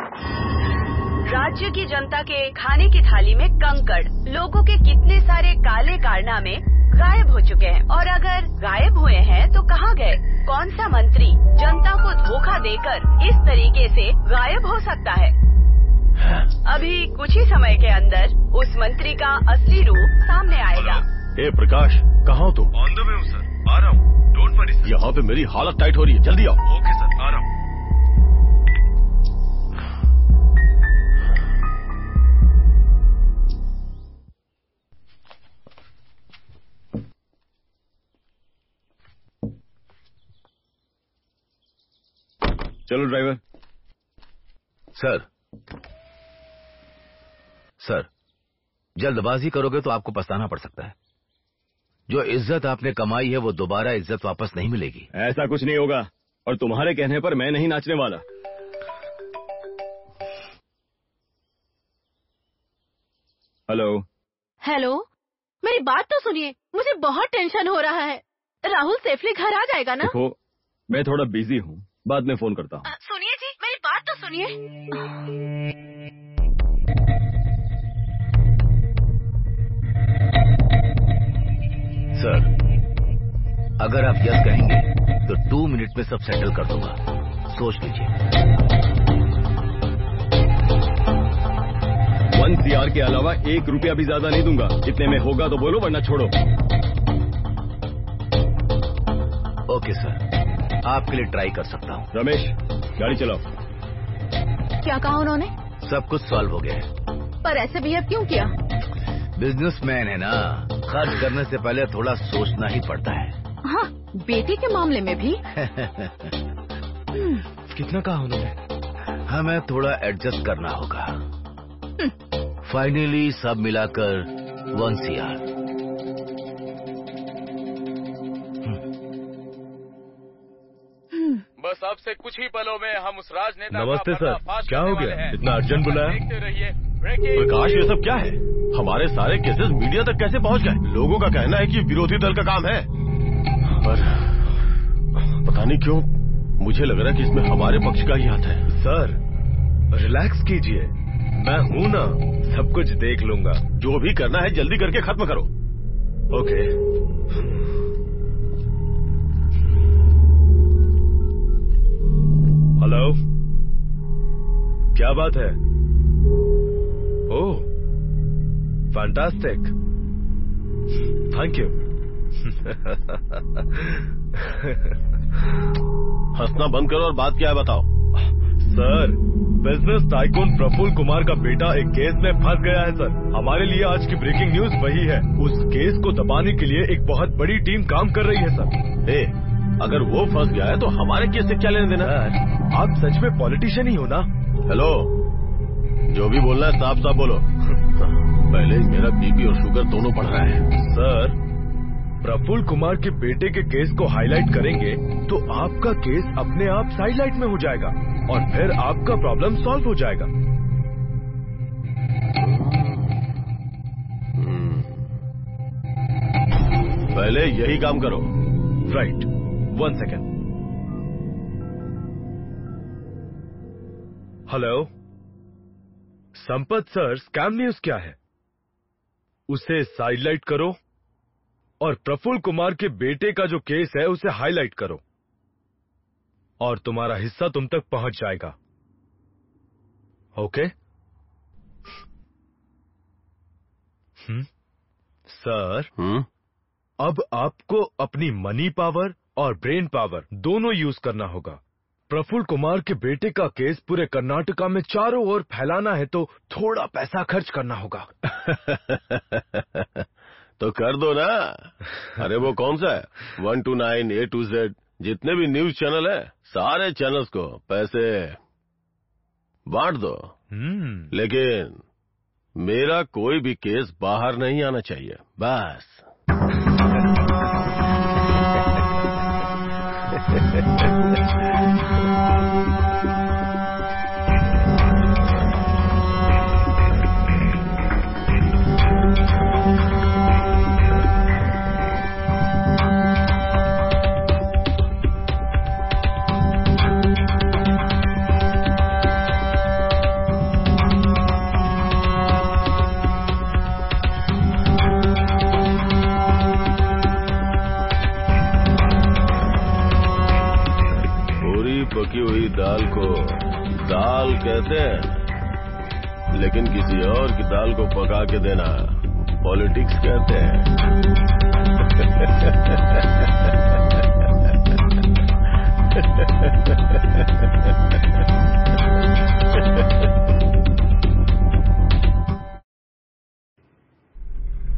राज्य की जनता के खाने की थाली में कंकड़, लोगों के कितने सारे काले कारनामे गायब हो चुके हैं, और अगर गायब हुए हैं तो कहाँ गए? कौन सा मंत्री जनता को धोखा देकर इस तरीके से गायब हो सकता है? अभी कुछ ही समय के अंदर उस मंत्री का असली रूप सामने आएगा। ए प्रकाश, कहाँ हो तुम? ऑन द वे हूँ सर, आ रहा हूँ। Don't worry sir. यहाँ पे मेरी हालत टाइट हो रही है, जल्दी आओ। ओके सर, आ रहा हूँ। चलो ड्राइवर। सर, जल्दबाजी करोगे तो आपको पछताना पड़ सकता है। जो इज्जत आपने कमाई है वो दोबारा इज्जत वापस नहीं मिलेगी। ऐसा कुछ नहीं होगा, और तुम्हारे कहने पर मैं नहीं नाचने वाला। हेलो हेलो, मेरी बात तो सुनिए, मुझे बहुत टेंशन हो रहा है। राहुल सेफली घर आ जाएगा ना? देखो, मैं थोड़ा बिजी हूँ, बाद में फोन करता हूँ। सुनिए जी, मेरी बात तो सुनिए। सर, अगर आप यस कहेंगे तो 2 मिनट में सब सेटल कर दूंगा। सोच लीजिए। 1 CR के अलावा 1 रुपया भी ज्यादा नहीं दूंगा। इतने में होगा तो बोलो, वरना छोड़ो। ओके सर, आपके लिए ट्राई कर सकता हूँ। रमेश, गाड़ी चलाओ। क्या कहा उन्होंने? सब कुछ सॉल्व हो गया है। पर ऐसे बिहेव क्यों किया? बिजनेसमैन है ना, खर्च करने से पहले थोड़ा सोचना ही पड़ता है। हाँ, बेटे के मामले में भी। कितना कहा उन्होंने? हमें थोड़ा एडजस्ट करना होगा। फाइनली सब मिलाकर 1 CR। बस अब से कुछ ही पलों में हम उस राजनेता नमस्ते का सर, पर्दाफाश क्या करने हो वाले गया? हैं। इतना अर्जेंट बुलाया? देखते रहिए। प्रकाश, ये सब क्या है? हमारे सारे केसेस मीडिया तक कैसे पहुंच गए? लोगों का कहना है कि विरोधी दल का काम है, पर पता नहीं क्यों मुझे लग रहा है कि इसमें हमारे पक्ष का ही हाथ है। सर, रिलैक्स कीजिए, मैं हूं ना, सब कुछ देख लूंगा। जो भी करना है जल्दी करके खत्म करो। ओके। हेलो, क्या बात है? Oh, fantastic, thank you. हंसना बंद करो और बात क्या है बताओ। Sir, business tycoon Prafulla Kumar का बेटा एक केस में फंस गया है सर। हमारे लिए आज की ब्रेकिंग न्यूज वही है। उस केस को दबाने के लिए एक बहुत बड़ी टीम काम कर रही है सर। अगर वो फंस गया है तो हमारे केस से क्या लेने देना? सर, आप सच में पॉलिटिशियन ही हो ना? हेलो, जो भी बोलना है साफ साफ बोलो। पहले मेरा बीपी और शुगर दोनों बढ़ रहा है। सर, प्रफुल्ल कुमार के बेटे के केस को हाईलाइट करेंगे तो आपका केस अपने आप साइडलाइट में हो जाएगा और फिर आपका प्रॉब्लम सॉल्व हो जाएगा। पहले यही काम करो। Right, 1 second. Hello Sampat sir, scam news क्या है? उसे साइडलाइट करो और प्रफुल्ल कुमार के बेटे का जो केस है उसे हाईलाइट करो और तुम्हारा हिस्सा तुम तक पहुंच जाएगा। ओके? सर, अब आपको अपनी मनी पावर और ब्रेन पावर दोनों यूज करना होगा। प्रफुल्ल कुमार के बेटे का केस पूरे कर्नाटका में चारों ओर फैलाना है तो थोड़ा पैसा खर्च करना होगा। तो कर दो ना। अरे वो कौन सा है, 1 to 9 A to Z जितने भी न्यूज चैनल है, सारे चैनल्स को पैसे बांट दो। लेकिन मेरा कोई भी केस बाहर नहीं आना चाहिए, बस। पकी हुई दाल को दाल कहते हैं, लेकिन किसी और की दाल को पका के देना पॉलिटिक्स कहते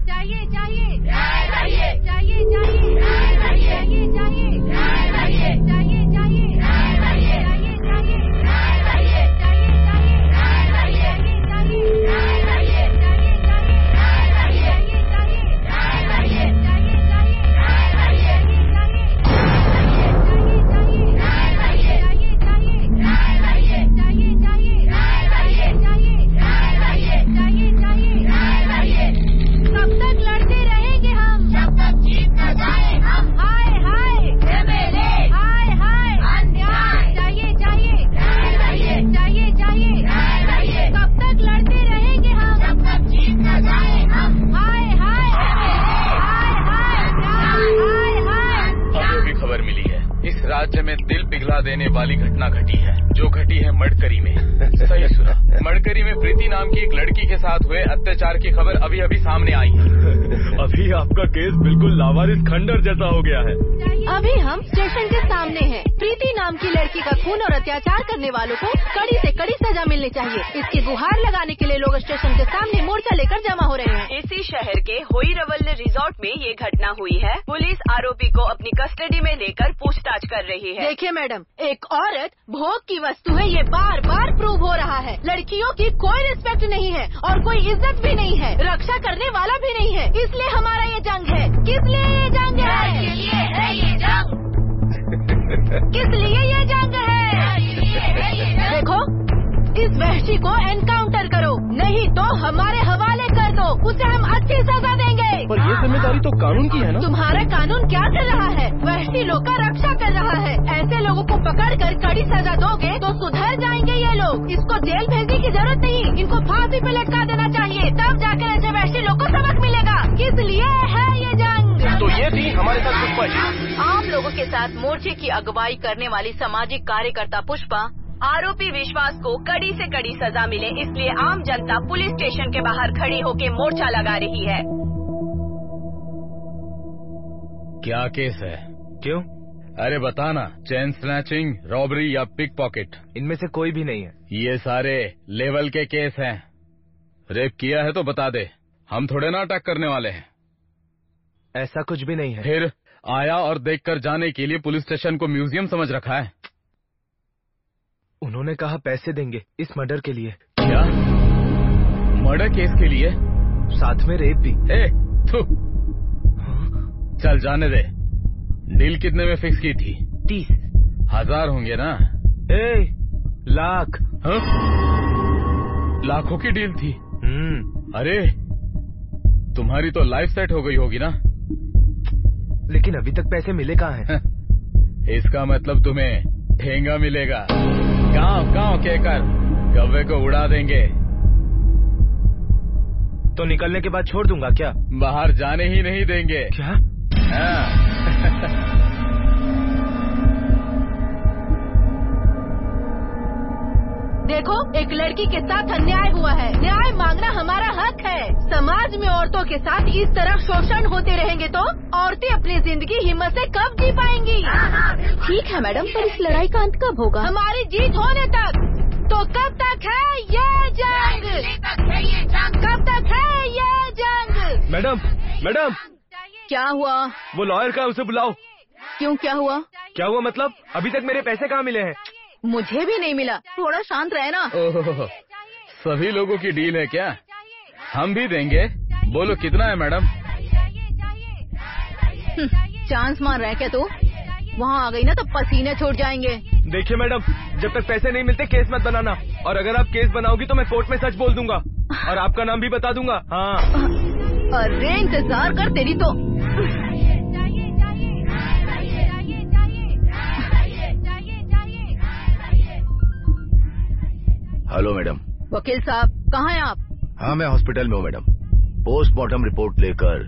चाहिए चाहिए चाहिए चाहिए चाहिए चाहिए चाहिए चाहिए राज्य में दिल पिघला देने वाली घटना घटी है, जो घटी है मडकरी में। सही सुना, मडकरी में प्रीति नाम की एक लड़की के साथ हुए अत्याचार की खबर अभी अभी सामने आई है। अभी आपका केस बिल्कुल लावारिस खंडर जैसा हो गया है। अभी हम स्टेशन के सामने हैं। प्रीति नाम की लड़की का खून और अत्याचार करने वालों को कड़ी से कड़ी सजा मिलनी चाहिए। इसकी गुहार लगाने के लिए लोग स्टेशन के सामने मोर्चा लेकर जमा हो रहे हैं। इसी शहर के होईरवल्ले रिजॉर्ट में ये घटना हुई है। पुलिस आरोपी को अपनी कस्टडी में लेकर पूछताछ कर रही है। देखिए मैडम, एक औरत भोग की वस्तु है, ये बार बार प्रूव हो रहा है। लड़कियों की कोई रिस्पेक्ट नहीं है और कोई इज्जत भी नहीं है, रक्षा करने वाला भी नहीं है। इसलिए हमारा ये जंग है। किस लिए ये जंग है? किस लिए है ये जंग? किस लिए ये जंग है? देखो, इस वहशी को एनकाउंटर करो, नहीं तो हमारे हवाले कर दो। उसे हम अच्छी सजा देंगे। पर ये जिम्मेदारी तो कानून की है ना? तुम्हारा कानून क्या कर रहा है? वहशी लोग का रक्षा कर रहा है। ऐसे लोगों को पकड़कर कड़ी सजा दोगे तो सुधर जाएंगे ये लोग। इसको जेल भेजने की जरूरत नहीं, इनको फांसी पे लटका देना चाहिए, तब जाकर ऐसे वहशी लोग को सबक मिलेगा। किस लिए है ये जंग? तो ये थी हमारे साथ पुष्पा जी। आम लोगों के साथ मोर्चे की अगुवाई करने वाली सामाजिक कार्यकर्ता पुष्पा, आरोपी विश्वास को कड़ी से कड़ी सजा मिले इसलिए आम जनता पुलिस स्टेशन के बाहर खड़ी होकर मोर्चा लगा रही है। क्या केस है? क्यों? अरे बताना, चेन स्नैचिंग, रॉबरी या पिक पॉकेट? इनमें से कोई भी नहीं है। ये सारे लेवल के केस हैं। रेप किया है तो बता दे, हम थोड़े ना अटैक करने वाले हैं। ऐसा कुछ भी नहीं है। फिर आया और देखकर जाने के लिए पुलिस स्टेशन को म्यूजियम समझ रखा है। उन्होंने कहा पैसे देंगे इस मर्डर के लिए। क्या? मर्डर केस के लिए? साथ में रेप भी। थू। चल जाने दे। डील कितने में फिक्स की थी? 30,000 होंगे ना? लाख। हाँ? लाखों की डील थी? अरे तुम्हारी तो लाइफ सेट हो गई होगी ना? लेकिन अभी तक पैसे मिले कहाँ हैं? इसका मतलब तुम्हें ठेंगा मिलेगा। गांव गांव कहकर कौवे को उड़ा देंगे। तो निकलने के बाद छोड़ दूंगा क्या? बाहर जाने ही नहीं देंगे। क्या? हाँ। देखो, एक लड़की के साथ अन्याय हुआ है। न्याय मांगना हमारा हक है। समाज में औरतों के साथ इस तरह शोषण होते रहेंगे तो औरतें अपनी जिंदगी हिम्मत से कब जी पाएंगी? ठीक है मैडम, पर इस लड़ाई का अंत कब होगा? हमारी जीत होने तक। तो कब तक है ये जंग? कब तक है ये जंग? मैडम, मैडम, क्या हुआ? वो लॉयर का है, उसे बुलाओ। क्यों, क्या हुआ? क्या हुआ मतलब? अभी तक मेरे पैसे कहाँ मिले हैं? मुझे भी नहीं मिला। थोड़ा शांत रहे ना। ओह, सभी लोगों की डील है क्या? हम भी देंगे। बोलो कितना है मैडम? चांस मार रहे क्या तू? वहाँ आ गई ना तो पसीने छूट जाएंगे। देखिए मैडम, जब तक पैसे नहीं मिलते केस मत बनाना, और अगर आप केस बनाओगी तो मैं कोर्ट में सच बोल दूंगा और आपका नाम भी बता दूंगा। हाँ। अरे इंतजार कर तेरी तो। Hello madam. वकील साहब, कहाँ हैं आप? हाँ, मैं हॉस्पिटल में हूँ मैडम। पोस्टमार्टम रिपोर्ट लेकर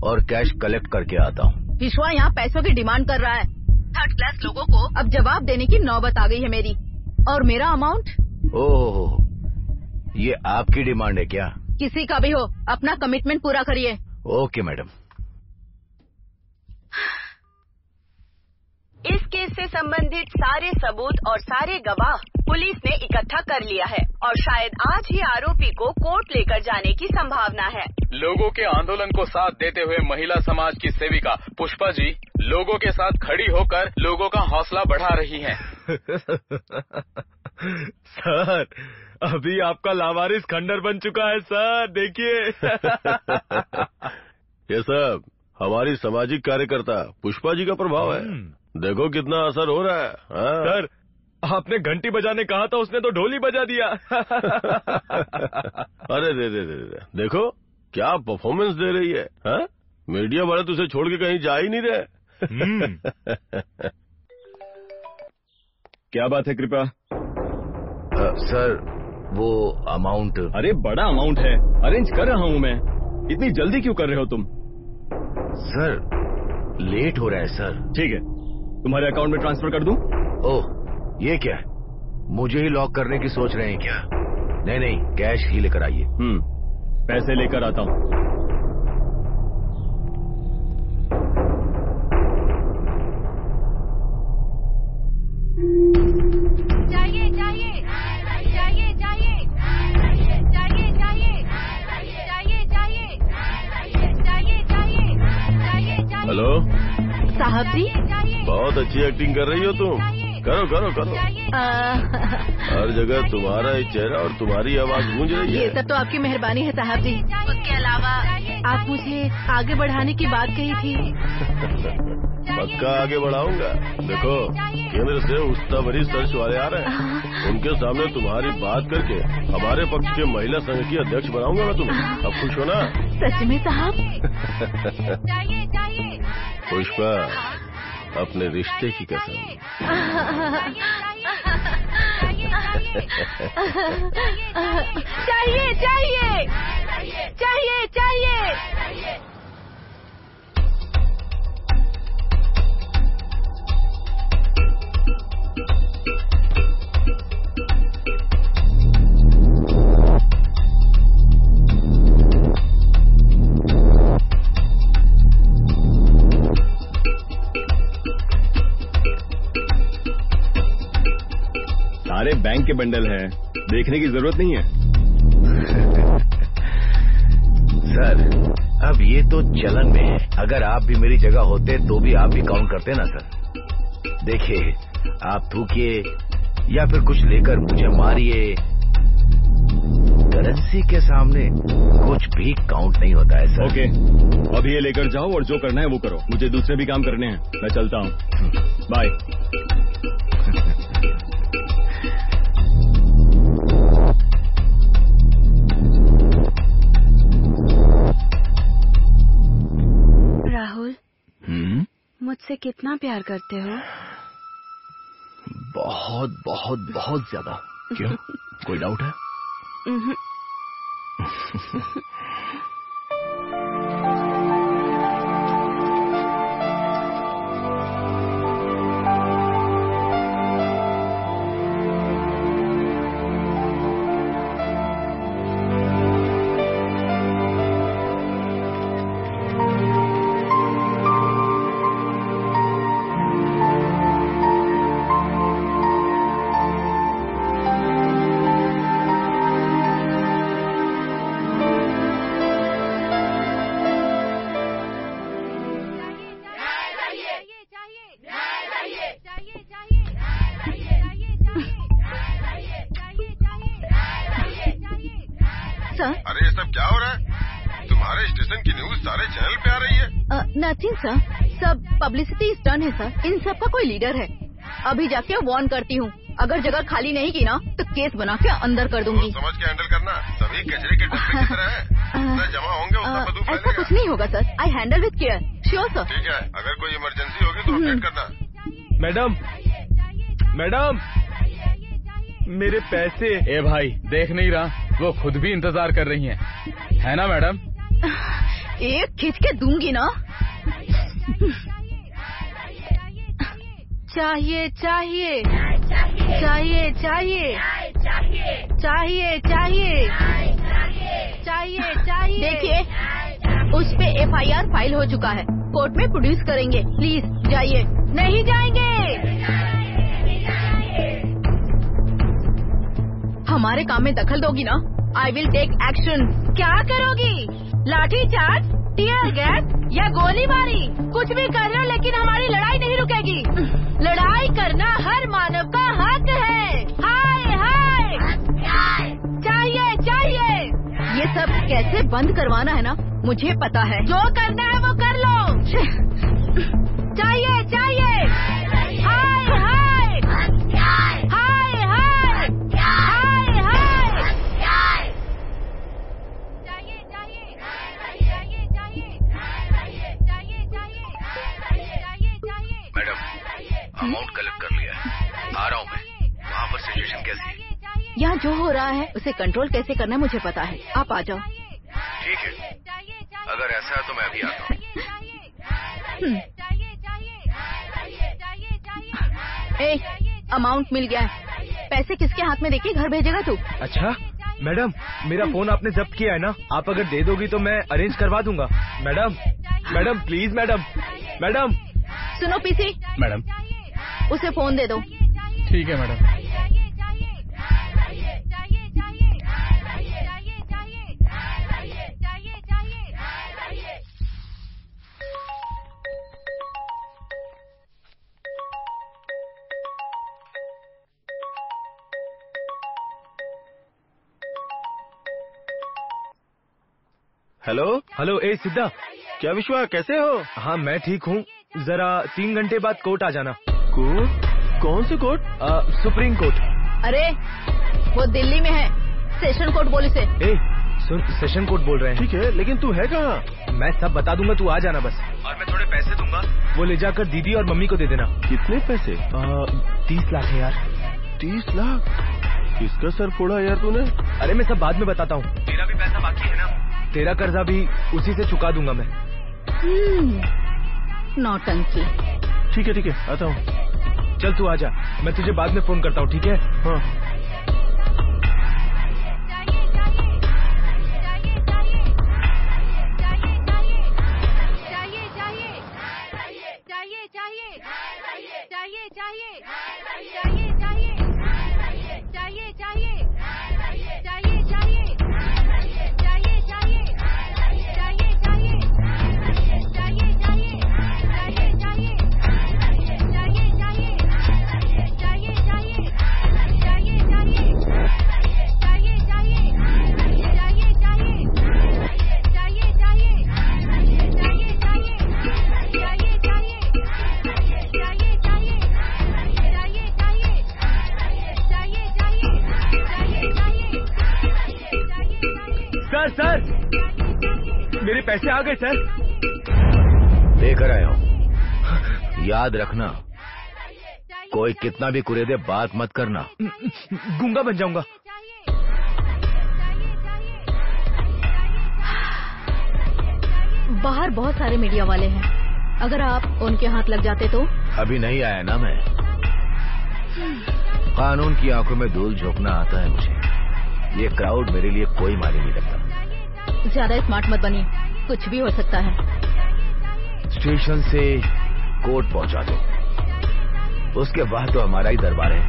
और कैश कलेक्ट करके आता हूँ। विश्वा यहाँ पैसों की डिमांड कर रहा है। थर्ड क्लास लोगों को अब जवाब देने की नौबत आ गई है मेरी। और मेरा अमाउंट? ओह, ये आपकी डिमांड है क्या? किसी का भी हो, अपना कमिटमेंट पूरा करिए। Okay madam. इस केस से संबंधित सारे सबूत और सारे गवाह पुलिस ने इकट्ठा कर लिया है और शायद आज ही आरोपी को कोर्ट लेकर जाने की संभावना है। लोगों के आंदोलन को साथ देते हुए महिला समाज की सेविका पुष्पा जी लोगों के साथ खड़ी होकर लोगों का हौसला बढ़ा रही हैं। सर, अभी आपका लावारिस खंडर बन चुका है सर, देखिए। ये सब हमारी सामाजिक कार्यकर्ता पुष्पा जी का प्रभाव है। देखो कितना असर हो रहा है। हाँ? सर, आपने घंटी बजाने कहा था, उसने तो ढोली बजा दिया। अरे दे देखो क्या परफॉर्मेंस दे रही है। हाँ? मीडिया वाले तो उसे छोड़ के कहीं जा ही नहीं रहे। क्या बात है कृपा? सर, वो अमाउंट। अरे बड़ा अमाउंट है, अरेंज कर रहा हूँ मैं। इतनी जल्दी क्यों कर रहे हो तुम? सर, लेट हो रहा है सर। ठीक है, तुम्हारे अकाउंट में ट्रांसफर कर दूं? ओह, ये क्या है? मुझे ही लॉक करने की सोच रहे हैं क्या? नहीं नहीं, कैश ही लेकर आइए। पैसे लेकर आता हूँ। चाहिए चाहिए चाहिए चाहिए चाहिए चाहिए चाहिए चाहिए चाहिए। हेलो साहब जी, बहुत अच्छी एक्टिंग कर रही हो तुम। करो करो करो। हर जगह तुम्हारा ही चेहरा और तुम्हारी आवाज गूंज रही है। ये सब तो आपकी मेहरबानी है साहब जी। उसके अलावा आप मुझे आगे बढ़ाने की बात कही थी। पक्का आगे बढ़ाऊंगा। देखो, केंद्र से उस्तावरी सर्च वाले आ रहे हैं। उनके सामने तुम्हारी बात करके हमारे पक्ष के महिला संघ की अध्यक्ष बनाऊंगा मैं तुम्हें। अब खुश हो ना? सच में साहब? पुष्पा, अपने रिश्ते की कसम। चाहिए चाहिए चाहिए चाहिए। सारे बैंक के बंडल हैं, देखने की जरूरत नहीं है। सर, अब ये तो चलन में है। अगर आप भी मेरी जगह होते तो भी आप भी काउंट करते ना सर। देखिए, आप थूकिए या फिर कुछ लेकर मुझे मारिए, करेंसी के सामने कुछ भी काउंट नहीं होता है सर। ओके, अब ये लेकर जाओ और जो करना है वो करो। मुझे दूसरे भी काम करने हैं, मैं चलता हूँ। बाय। राहुल, मुझसे कितना प्यार करते हो? बहुत बहुत बहुत ज्यादा। क्यों, कोई डाउट है? अरे ये सब क्या हो रहा है? तुम्हारे स्टेशन की न्यूज सारे चैनल पे आ रही है। नथिंग सर, सब पब्लिसिटी स्टंट है सर। इन सब का कोई लीडर है। अभी जाके वार्न करती हूँ, अगर जगह खाली नहीं की ना तो केस बना के अंदर कर दूंगी। समझ के हैंडल करना, सभी कचरे के डब्बे की तरह है। जमा होंगे उसका बदबू फैलेगा। ऐसा कुछ नहीं होगा sir, I handle with care. Sure sir. ठीक है, अगर कोई इमरजेंसी होगी तो अपडेट करना। मैडम, मैडम, मेरे पैसे। ए भाई, देख नहीं रहा, वो खुद भी इंतजार कर रही हैं, है ना मैडम? एक खींच के दूंगी ना। चाहिए चाहिए चाहिए चाहिए चाहिए चाहिए चाहिए चाहिए। देखिए, उस पे FIR फाइल हो चुका है, कोर्ट में प्रोड्यूस करेंगे। प्लीज जाइए। नहीं जाएंगे। हमारे काम में दखल दोगी ना, आई विल टेक एक्शन। क्या करोगी? लाठी चार्ज, टीयर गैस या गोलीबारी? कुछ भी कर रहे हो, लेकिन हमारी लड़ाई नहीं रुकेगी। लड़ाई करना हर मानव का हक है। हाय हाय, चाहिए चाहिए। ये सब कैसे बंद करवाना है ना, मुझे पता है। जो करना है वो कर लो। चाहिए चाहिए। हाय हाय हाय हाय हाय हाय। चाहिए चाहिए चाहिए चाहिए चाहिए चाहिए चाहिए। मैडम, अमाउंट कलेक्ट कर लिया है, आ रहा हूँ मैं। वहाँ पर सिचुएशन कैसी है? यहाँ जो हो रहा है उसे कंट्रोल कैसे करना है मुझे पता है। आप आ जाओ। ठीक है, अगर ऐसा है तो मैं अभी आता हूँ। अमाउंट मिल गया है। पैसे किसके हाथ में देके घर भेजेगा तू? अच्छा मैडम, मेरा फोन आपने जब्त किया है ना, आप अगर दे दोगी तो मैं अरेंज करवा दूंगा। Madam, madam please madam, madam. सुनो पीसी, मैडम, उसे फोन दे दो। ठीक है मैडम। हेलो हेलो, ए सिद्धा। क्या विश्वा, कैसे हो? हाँ मैं ठीक हूँ, जरा 3 घंटे बाद कोर्ट आ जाना। कोर्ट? कौन सी कोर्ट? Supreme court. अरे वो दिल्ली में है, सेशन कोर्ट बोल इसे। ए सुन, सेशन कोर्ट बोल रहे हैं। ठीक है, लेकिन तू है कहाँ? मैं सब बता दूंगा, तू आ जाना बस। और मैं थोड़े पैसे दूंगा, वो ले जाकर दीदी और मम्मी को दे देना। कितने पैसे? 30 लाख है यार। 30 लाख? किसका सर फोड़ा यार तूने? अरे मैं सब बाद में बताता हूँ। तेरा भी पैसा बाकी है ना, तेरा कर्जा भी उसी से चुका दूंगा मैं। नौटंकी। ठीक है, आता हूँ। चल तू आजा, मैं तुझे बाद में फोन करता हूँ, ठीक है? हाँ। सर, मेरे पैसे आ गए सर। लेकर आया हूँ। याद रखना, कोई कितना भी कुरे दे बात मत करना। गूंगा बन जाऊंगा। बाहर बहुत सारे मीडिया वाले हैं, अगर आप उनके हाथ लग जाते तो? अभी नहीं आया ना मैं। कानून की आंखों में धूल झोंकना आता है मुझे। ये क्राउड मेरे लिए कोई मायने नहीं रखता। ज्यादा स्मार्ट मत बनिए, कुछ भी हो सकता है। स्टेशन से कोर्ट पहुंचा दो, उसके बाद तो हमारा ही दरबार है।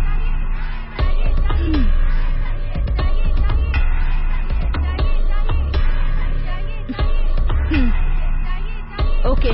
ओके।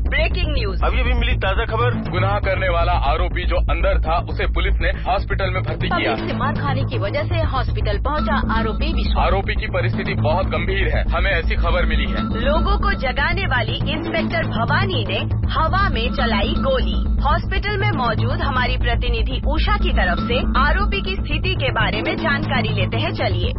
Breaking news. अभी अभी मिली ताजा खबर। गुनाह करने वाला आरोपी जो अंदर था उसे पुलिस ने हॉस्पिटल में भर्ती किया। पब्लिक से मार खाने की वजह से हॉस्पिटल पहुंचा आरोपी विश्वास। आरोपी की परिस्थिति बहुत गंभीर है, हमें ऐसी खबर मिली है। लोगों को जगाने वाली इंस्पेक्टर भवानी ने हवा में चलाई गोली। हॉस्पिटल में मौजूद हमारी प्रतिनिधि उषा की तरफ से आरोपी की स्थिति के बारे में जानकारी लेते हैं। चलिए।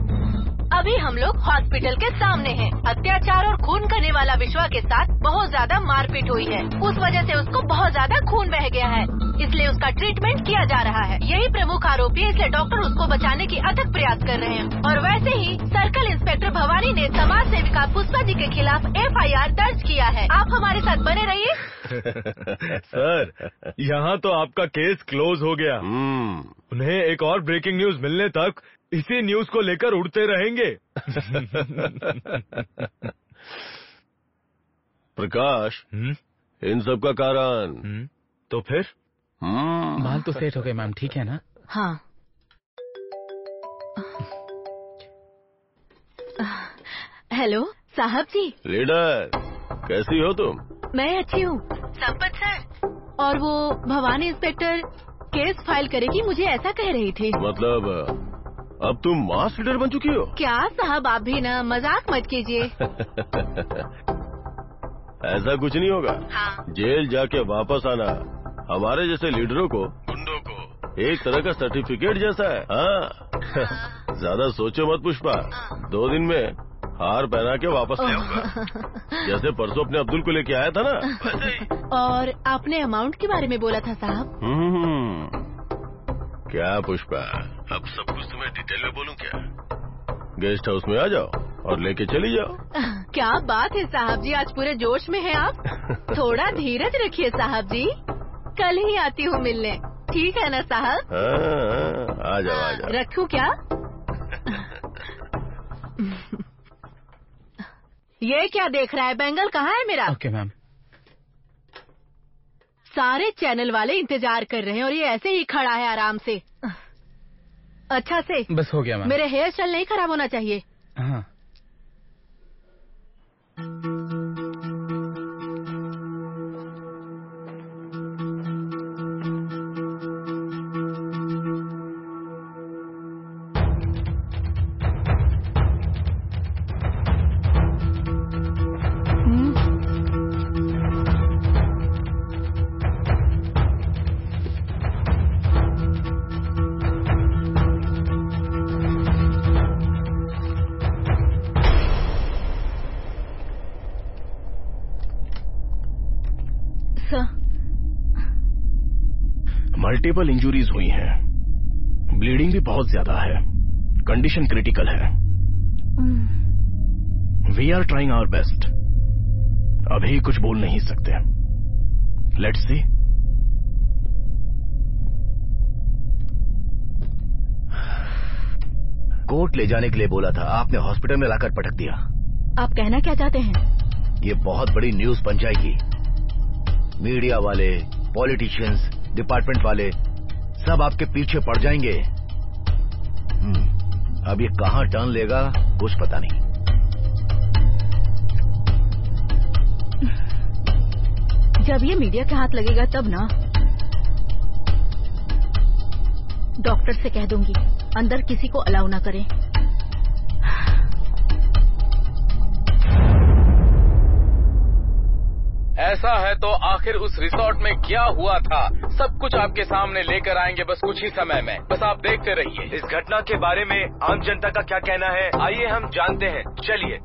अभी हम लोग हॉस्पिटल के सामने हैं। अत्याचार और खून करने वाला विश्वा के साथ बहुत ज्यादा मारपीट हुई है, उस वजह से उसको बहुत ज्यादा खून बह गया है, इसलिए उसका ट्रीटमेंट किया जा रहा है। यही प्रमुख आरोपी है, इसलिए डॉक्टर उसको बचाने की अथक प्रयास कर रहे हैं। और वैसे ही सर्कल इंस्पेक्टर भवानी ने समाज सेविका पुष्पा जी के खिलाफ FIR दर्ज किया है। आप हमारे साथ बने रहिए। सर, यहाँ तो आपका केस क्लोज हो गया। उन्हें एक और ब्रेकिंग न्यूज मिलने तक इसी न्यूज को लेकर उड़ते रहेंगे। प्रकाश, इन सब का कारण तो फिर माल तो सेट हो गए मैम, ठीक है ना? हाँ। हेलो साहब जी। लीडर, कैसी हो तुम? मैं अच्छी हूँ संपत सर। और वो भवानी इंस्पेक्टर केस फाइल करेगी, मुझे ऐसा कह रही थी। मतलब अब तुम मास लीडर बन चुकी हो? क्या साहब, आप भी ना मजाक मत कीजिए। ऐसा कुछ नहीं होगा। हाँ। जेल जाके वापस आना हमारे जैसे लीडरों को, गुंडों को एक तरह का सर्टिफिकेट जैसा है। हाँ। ज्यादा सोचो मत पुष्पा, 2 दिन में हार पहना के वापस ले आऊंगा, जैसे परसों अपने अब्दुल को लेके आया था ना, वैसे ही। और आपने अमाउंट के बारे में बोला था साहब। क्या पुष्पा, अब सब कुछ तुम्हें डिटेल में बोलूं क्या? गेस्ट हाउस में आ जाओ और लेके चली जाओ। क्या बात है साहब जी, आज पूरे जोश में हैं आप। थोड़ा धीरज रखिए साहब जी, कल ही आती हूँ मिलने, ठीक है ना साहब? आ जाओ आ जाओ। रखूं क्या? ये क्या देख रहा है, बैंगल कहाँ है मेरा? Okay ma'am. सारे चैनल वाले इंतजार कर रहे हैं और ये ऐसे ही खड़ा है आराम से। अच्छा से बस हो गया मैम। मेरे हेयर स्टाइल नहीं खराब होना चाहिए। हाँ। मल्टीपल इंजुरीज हुई हैं, ब्लीडिंग भी बहुत ज्यादा है, कंडीशन क्रिटिकल है। We are trying our best, अभी कुछ बोल नहीं सकते। Let's see. कोर्ट ले जाने के लिए बोला था, आपने हॉस्पिटल में लाकर पटक दिया। आप कहना क्या चाहते हैं? ये बहुत बड़ी न्यूज बन जाएगी। मीडिया वाले, पॉलिटिशियंस, डिपार्टमेंट वाले सब आपके पीछे पड़ जाएंगे। अब ये कहां टर्न लेगा कुछ पता नहीं। जब ये मीडिया के हाथ लगेगा तब ना। डॉक्टर से कह दूंगी अंदर किसी को अलाउ ना करें। ऐसा है तो आखिर उस रिसोर्ट में क्या हुआ था, सब कुछ आपके सामने लेकर आएंगे बस कुछ ही समय में। बस आप देखते रहिए। इस घटना के बारे में आम जनता का क्या कहना है, आइए हम जानते हैं। चलिए।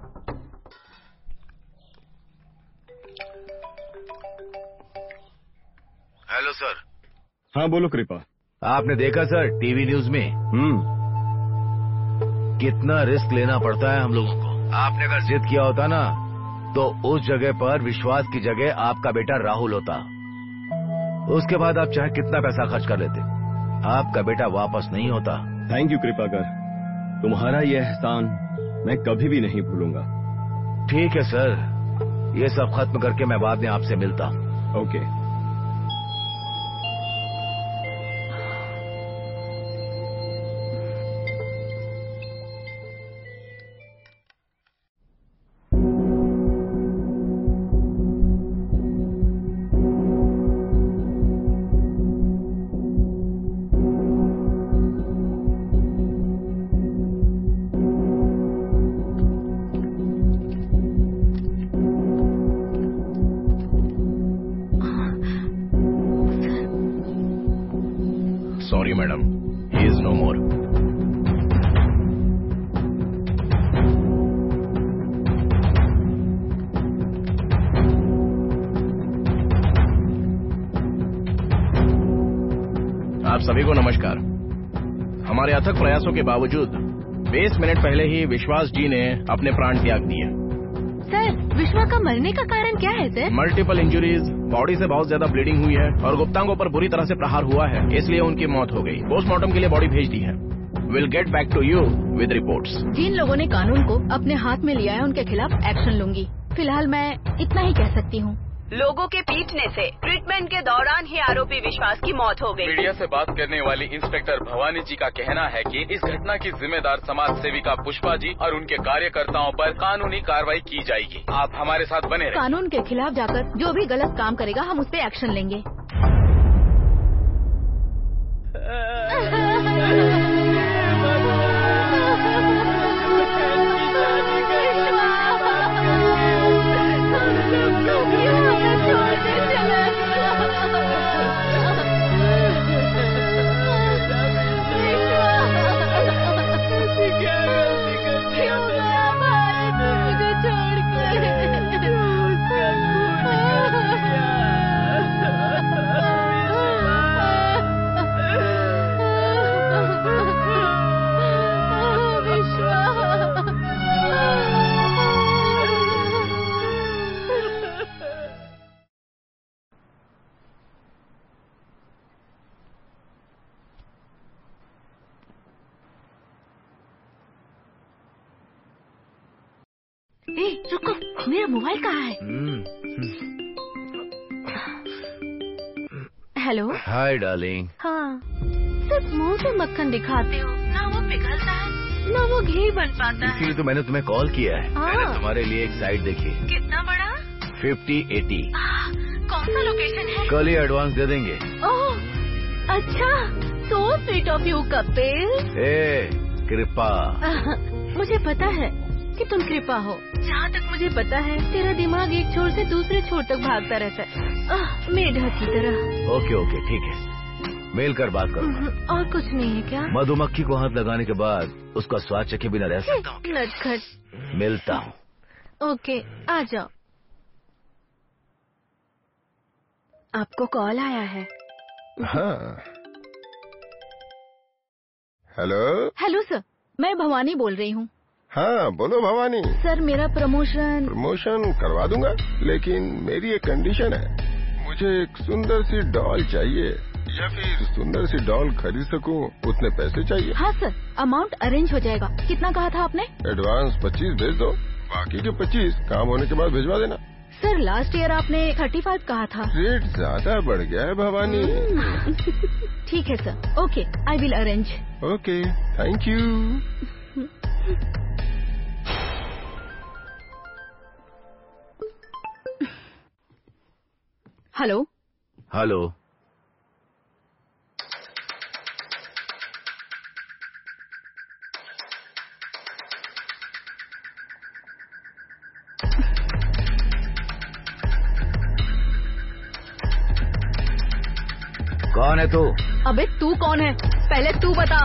Hello sir. हाँ बोलो कृपा। आपने देखा सर टीवी न्यूज में कितना रिस्क लेना पड़ता है हम लोगों को। आपने अगर जिद किया होता ना तो उस जगह पर विश्वास की जगह आपका बेटा राहुल होता। उसके बाद आप चाहे कितना पैसा खर्च कर लेते, आपका बेटा वापस नहीं होता। थैंक यू कृपाकर, तुम्हारा ये एहसान मैं कभी भी नहीं भूलूंगा। ठीक है सर, ये सब खत्म करके मैं बाद में आपसे मिलता हूँ। Okay. Sorry, madam. He is no more. आप सभी को नमस्कार। हमारे अथक प्रयासों के बावजूद 20 मिनट पहले ही विश्वास जी ने अपने प्राण त्याग दिए। सर, विश्वा का मरने का कारण क्या है सर? मल्टीपल इंजुरीज, बॉडी से बहुत ज्यादा ब्लीडिंग हुई है और गुप्तांगों पर बुरी तरह से प्रहार हुआ है, इसलिए उनकी मौत हो गई। पोस्टमार्टम के लिए बॉडी भेज दी है। Will get back to you with reports. जिन लोगों ने कानून को अपने हाथ में लिया है उनके खिलाफ एक्शन लूंगी। फिलहाल मैं इतना ही कह सकती हूँ। लोगों के पीटने से ट्रीटमेंट के दौरान ही आरोपी विश्वास की मौत हो गई। मीडिया से बात करने वाली इंस्पेक्टर भवानी जी का कहना है कि इस घटना की जिम्मेदार समाज सेविका पुष्पा जी और उनके कार्यकर्ताओं पर कानूनी कार्रवाई की जाएगी। आप हमारे साथ बने रहें। कानून के खिलाफ जाकर जो भी गलत काम करेगा हम उस पर एक्शन लेंगे। रुको, मेरा मोबाइल कहाँ है? हेलो। Hi darling. हाँ, सिर्फ मुंह से मक्खन दिखाते हो, ना वो पिघलता है ना वो घी बन पाता है। इसीलिए तो मैंने तुम्हें कॉल किया है। मैंने तुम्हारे लिए एक साइट देखी। कितना बड़ा? 50-80। कौन सा लोकेशन है? कल ही एडवांस दे देंगे। ओह अच्छा, so sweet of you Kapil. ए कृपा। मुझे पता है कि तुम कृपा हो। जहाँ तक मुझे पता है तेरा दिमाग एक छोर से दूसरे छोर तक भागता रहता है, मेढक की तरह। ओके ओके ठीक है, मेल कर बात करो। और कुछ नहीं है क्या? मधुमक्खी को हाथ लगाने के बाद उसका स्वाद चखे बिना रह सकता हूँ? नटखट। मिलता हूँ। ओके, आ जाओ। आपको कॉल आया है? हाँ, हेलो। हेलो सर, मैं भवानी बोल रही हूँ। हाँ बोलो भवानी। सर मेरा प्रमोशन करवा दूंगा, लेकिन मेरी एक कंडीशन है। मुझे एक सुंदर सी डॉल चाहिए, या फिर सुंदर सी डॉल खरीद सकूं उतने पैसे चाहिए। हाँ सर, अमाउंट अरेंज हो जाएगा। कितना कहा था आपने? एडवांस 25 भेज दो, बाकी के 25 काम होने के बाद भिजवा देना। सर लास्ट ईयर आपने 35 कहा था। रेट ज्यादा बढ़ गया है भवानी। ठीक है sir, okay, I will arrange. Okay, thank you. Hello. Hello. कौन है तू? अबे तू कौन है, पहले तू बता।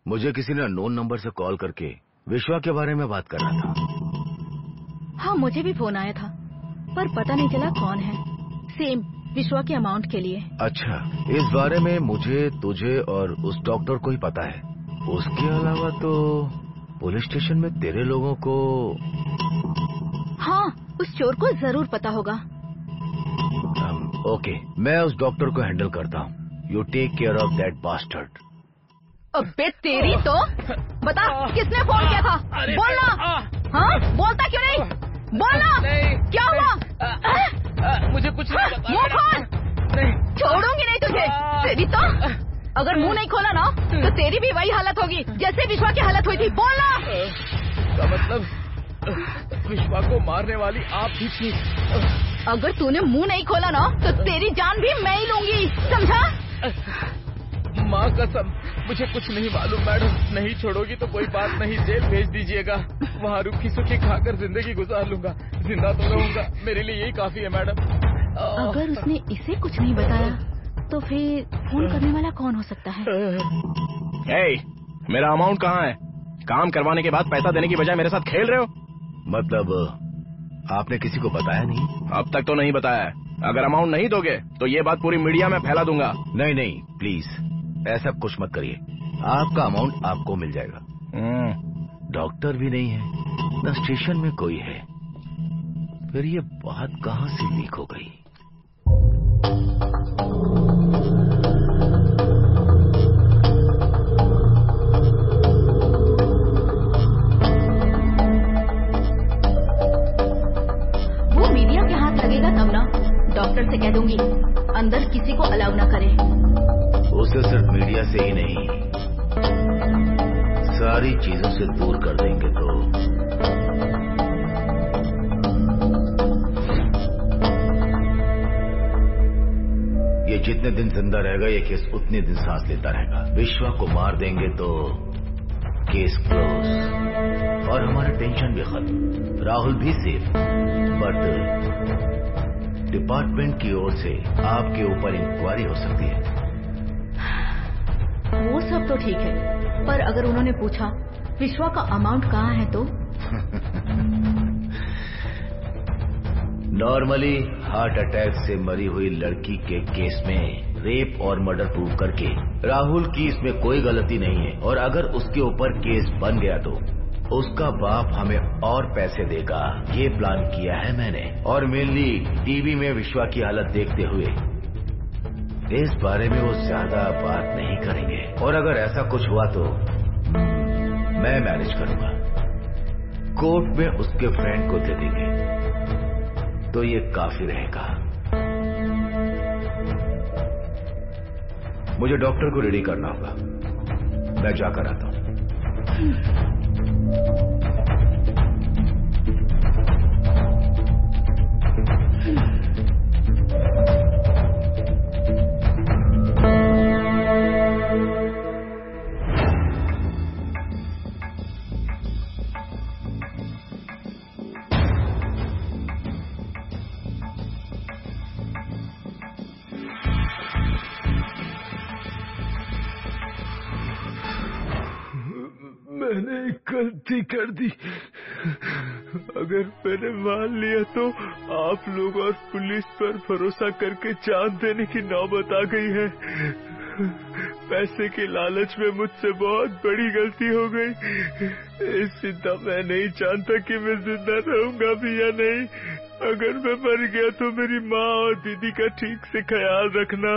मुझे किसी ने अननोन नंबर से कॉल करके विश्वा के बारे में बात करना था। हाँ मुझे भी फोन आया था, पर पता नहीं चला कौन है। सेम विश्वा के अमाउंट के लिए। अच्छा, इस बारे में मुझे, तुझे और उस डॉक्टर को ही पता है। उसके अलावा तो पुलिस स्टेशन में तेरे लोगों को। हाँ, उस चोर को जरूर पता होगा। ओके, मैं उस डॉक्टर को हैंडल करता हूँ। You take care of that bastard. अबे तेरी तो। बता किसने फोन किया था, बोलना। हाँ, बोलता क्यों नहीं? बोलना। क्या हुआ? मुझे कुछ नहीं पता। मुंह खोल। छोड़ूंगी नहीं तुझे। तेरी तो। अगर मुंह नहीं खोला ना तो तेरी भी वही हालत होगी जैसे विश्वा की हालत हुई थी। बोलना। का मतलब विश्वा को मारने वाली आप ही थी। अगर तूने मुंह नहीं खोला ना तो तेरी जान भी मैं ही लूंगी, समझा? माँ कसम, मुझे कुछ नहीं मालूम मैडम। नहीं छोड़ोगी तो कोई बात नहीं, जेल भेज दीजिएगा। वहाँ रूखी सूखी खाकर जिंदगी गुजार लूंगा। जिंदा तो रहूंगा, मेरे लिए यही काफी है मैडम। अगर उसने इसे कुछ नहीं बताया तो फिर फोन करने वाला कौन हो सकता है? मेरा अमाउंट कहाँ है? काम करवाने के बाद पैसा देने की बजाय मेरे साथ खेल रहे हो? मतलब आपने किसी को बताया नहीं? अब तक तो नहीं बताया है। अगर अमाउंट नहीं दोगे तो ये बात पूरी मीडिया में फैला दूंगा। नहीं नहीं, प्लीज ऐसा कुछ मत करिए। आपका अमाउंट आपको मिल जाएगा। डॉक्टर भी नहीं है, न स्टेशन में कोई है। फिर ये बात कहाँ से लीक हो गई? वो मीडिया के हाथ लगेगा तब ना। डॉक्टर से कह दूंगी अंदर किसी को अलाउ ना करे। उसे सिर्फ मीडिया से ही नहीं, सारी चीजों से दूर कर देंगे तो। ये जितने दिन जिंदा रहेगा ये केस उतने दिन सांस लेता रहेगा। विश्वा को मार देंगे तो केस क्लोज और हमारा टेंशन भी खत्म। राहुल भी सेफ, बट डिपार्टमेंट की ओर से आपके ऊपर इंक्वायरी हो सकती है। वो सब तो ठीक है, पर अगर उन्होंने पूछा विश्वा का अमाउंट कहाँ है तो? नॉर्मली हार्ट अटैक से मरी हुई लड़की के केस में रेप और मर्डर प्रूव करके राहुल की इसमें कोई गलती नहीं है, और अगर उसके ऊपर केस बन गया तो उसका बाप हमें और पैसे देगा। ये प्लान किया है मैंने, और मेनली टीवी में विश्वा की हालत देखते हुए इस बारे में वो ज्यादा बात नहीं करेंगे। और अगर ऐसा कुछ हुआ तो मैं मैनेज करूंगा। कोर्ट में उसके फ्रेंड को दे देंगे तो ये काफी रहेगा। मुझे डॉक्टर को रेडी करना होगा, मैं जाकर आता हूं। मैंने एक गलती कर दी। अगर मैंने मान लिया तो आप लोग और पुलिस पर भरोसा करके जान देने की नौबत आ गई है। पैसे के लालच में मुझसे बहुत बड़ी गलती हो गई। सिद्धा, मैं नहीं जानता कि मैं जिंदा रहूंगा भी या नहीं। अगर मैं मर गया तो मेरी माँ और दीदी का ठीक से ख्याल रखना।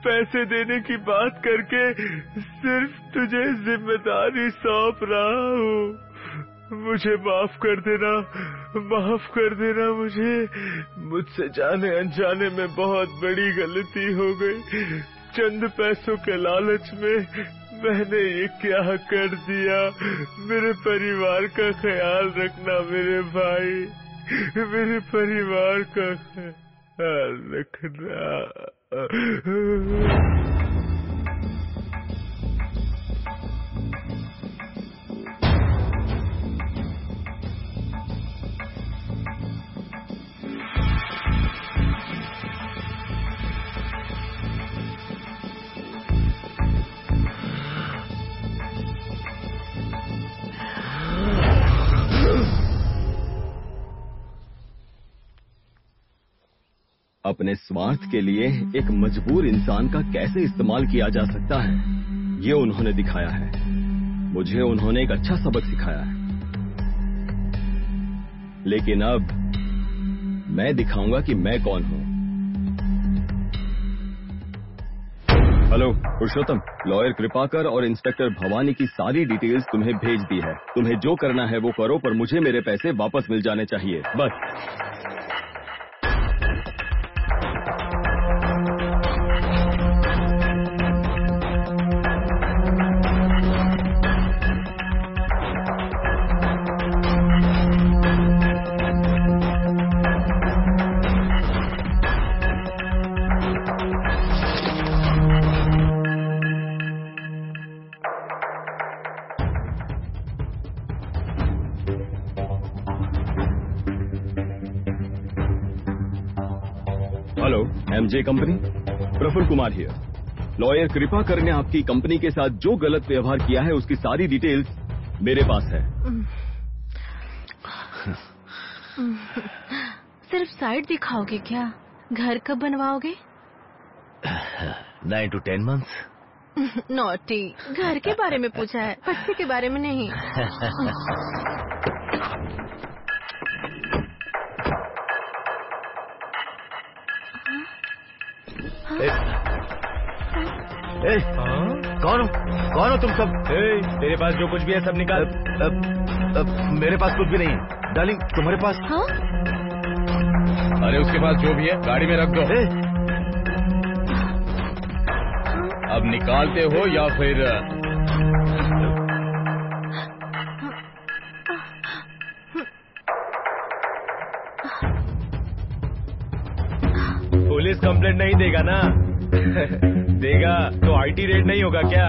पैसे देने की बात करके सिर्फ तुझे जिम्मेदारी सौंप रहा हूँ। मुझे माफ कर देना, माफ कर देना मुझे। मुझसे जाने अनजाने में बहुत बड़ी गलती हो गई। चंद पैसों के लालच में मैंने ये क्या कर दिया। मेरे परिवार का ख्याल रखना मेरे भाई, मेरे परिवार का ख्याल रखना। अपने स्वार्थ के लिए एक मजबूर इंसान का कैसे इस्तेमाल किया जा सकता है, ये उन्होंने दिखाया है। मुझे उन्होंने एक अच्छा सबक सिखाया है। लेकिन अब मैं दिखाऊंगा कि मैं कौन हूं। हेलो पुरुषोत्तम, लॉयर कृपाकर और इंस्पेक्टर भवानी की सारी डिटेल्स तुम्हें भेज दी है। तुम्हें जो करना है वो करो, पर मुझे मेरे पैसे वापस मिल जाने चाहिए, बस। Hello, MJ company, Prafull Kumar here. Lawyer Kripakar ने आपकी कंपनी के साथ जो गलत व्यवहार किया है उसकी सारी डिटेल्स मेरे पास है। सिर्फ साइड दिखाओगे क्या? घर कब बनवाओगे? 9 to 10 months। नॉटी, घर के बारे में पूछा है, बच्चे के बारे में नहीं। कौन हो तुम सब? तेरे पास जो कुछ भी है सब निकाल। मेरे पास कुछ भी नहीं है। डार्लिंग, तुम्हारे पास? हाँ? अरे उसके पास जो भी है गाड़ी में रख दो। अब निकालते हो या फिर? पुलिस कंप्लेंट नहीं देगा ना? देगा तो आईटी रेड नहीं होगा क्या?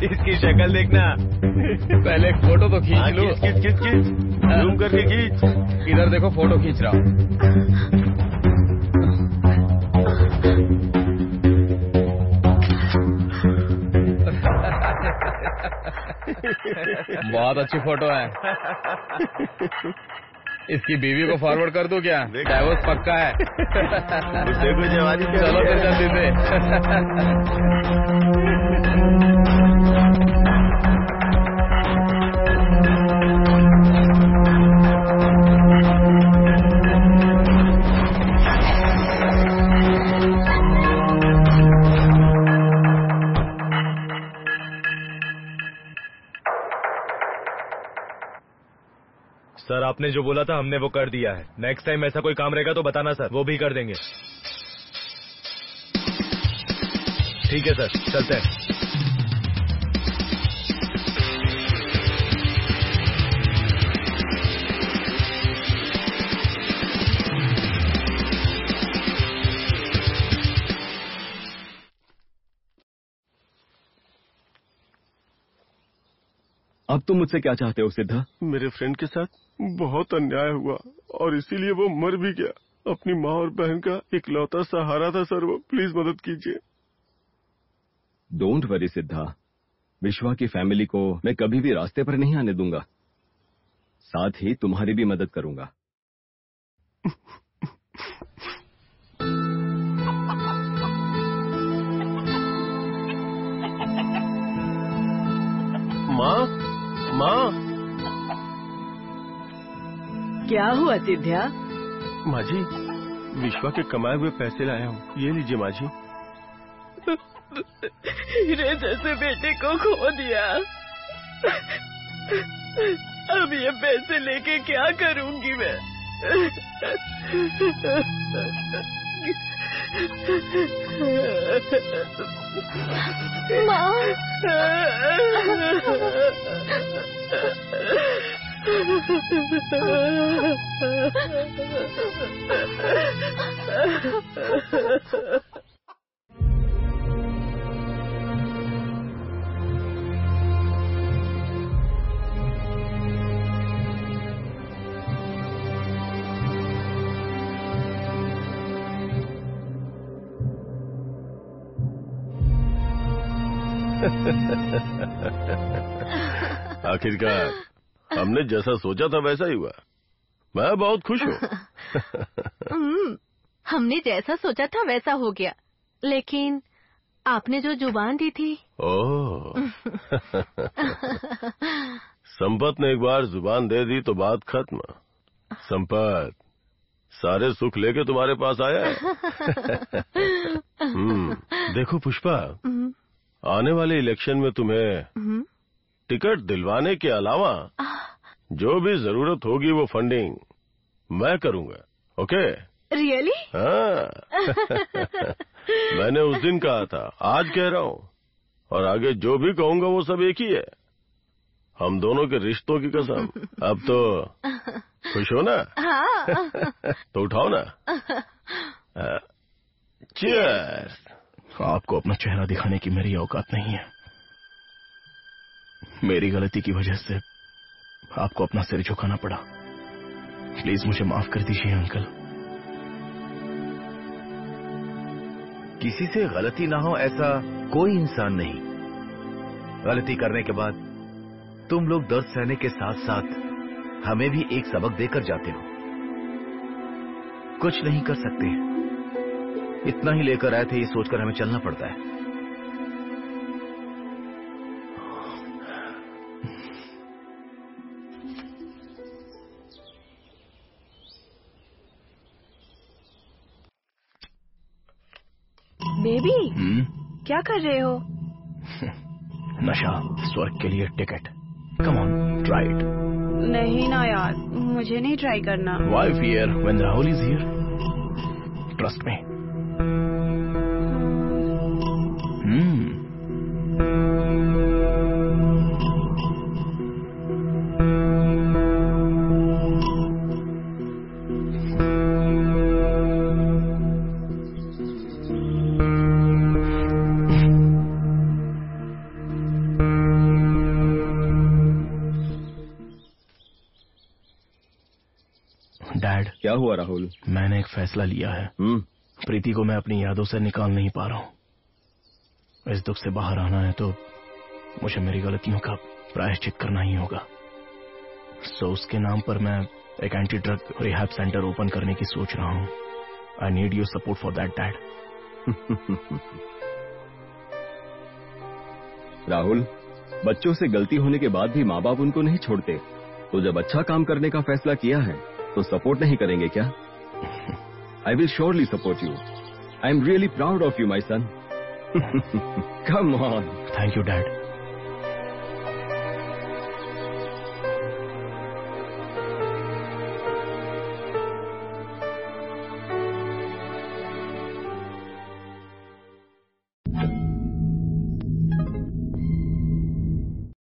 इसकी शक्ल देखना। पहले एक फोटो तो खींच लो। खींच जूम करके खींच। इधर देखो, फोटो खींच रहा हूँ। बहुत अच्छी फोटो है। इसकी बीवी को फॉरवर्ड कर दूं क्या? डाइवोर्स पक्का है। चलो फिर जल्दी से। सर, आपने जो बोला था हमने वो कर दिया है। नेक्स्ट टाइम ऐसा कोई काम रहेगा तो बताना सर, वो भी कर देंगे। ठीक है सर, चलते हैं। अब तुम मुझसे क्या चाहते हो सिद्धा? मेरे फ्रेंड के साथ बहुत अन्याय हुआ और इसीलिए वो मर भी गया। अपनी माँ और बहन का इकलौता सहारा था सर वो। प्लीज मदद कीजिए। डोंट वरी सिद्धा, विश्वा की फैमिली को मैं कभी भी रास्ते पर नहीं आने दूंगा, साथ ही तुम्हारी भी मदद करूंगा। माँ, माँ। क्या हुआ सिद्धा? माँ जी, विश्वा के कमाए हुए पैसे लाया हूँ, ये लीजिए माँ जी। हीरे जैसे बेटे को खो दिया। अब ये पैसे लेके क्या करूंगी मैं? माँ। आखिरकार हमने जैसा सोचा था वैसा ही हुआ। मैं बहुत खुश हूँ। हमने जैसा सोचा था वैसा हो गया, लेकिन आपने जो जुबान दी थी। ओह। संपत ने एक बार जुबान दे दी तो बात खत्म। संपत सारे सुख लेके तुम्हारे पास आया है। देखो पुष्पा, आने वाले इलेक्शन में तुम्हें टिकट दिलवाने के अलावा जो भी जरूरत होगी वो फंडिंग मैं करूंगा। ओके? रियली? हाँ। मैंने उस दिन कहा था, आज कह रहा हूँ, और आगे जो भी कहूंगा वो सब एक ही है। हम दोनों के रिश्तों की कसम। अब तो खुश हो ना? हाँ। तो उठाओ ना। चीयर्स। आपको अपना चेहरा दिखाने की मेरी औकात नहीं है। मेरी गलती की वजह से आपको अपना सिर झुकाना पड़ा। प्लीज मुझे माफ कर दीजिए अंकल। किसी से गलती ना हो ऐसा कोई इंसान नहीं। गलती करने के बाद तुम लोग दर्द सहने के साथ साथ हमें भी एक सबक देकर जाते हो। कुछ नहीं कर सकते, इतना ही लेकर आए थे, ये सोचकर हमें चलना पड़ता है। बेबी, क्या कर रहे हो? नशा, स्वर्ग के लिए ticket. Come on, try it. नहीं ना यार, मुझे नहीं ट्राई करना। Why fear when Rahul is here? Trust me. Dad, क्या हुआ राहुल? मैंने एक फैसला लिया है। प्रीति को मैं अपनी यादों से निकाल नहीं पा रहा हूँ। इस दुख से बाहर आना है तो मुझे मेरी गलतियों का प्रायश्चित करना ही होगा। सो उसके नाम पर मैं एक anti drug rehab centre open करने की सोच रहा हूँ। I need your support for that dad. Rahul, बच्चों से गलती होने के बाद भी माँ बाप उनको नहीं छोड़ते। तो जब अच्छा काम करने का फैसला किया है तो सपोर्ट नहीं करेंगे क्या? I will surely support you. I am really proud of you my son. Come on. Thank you dad.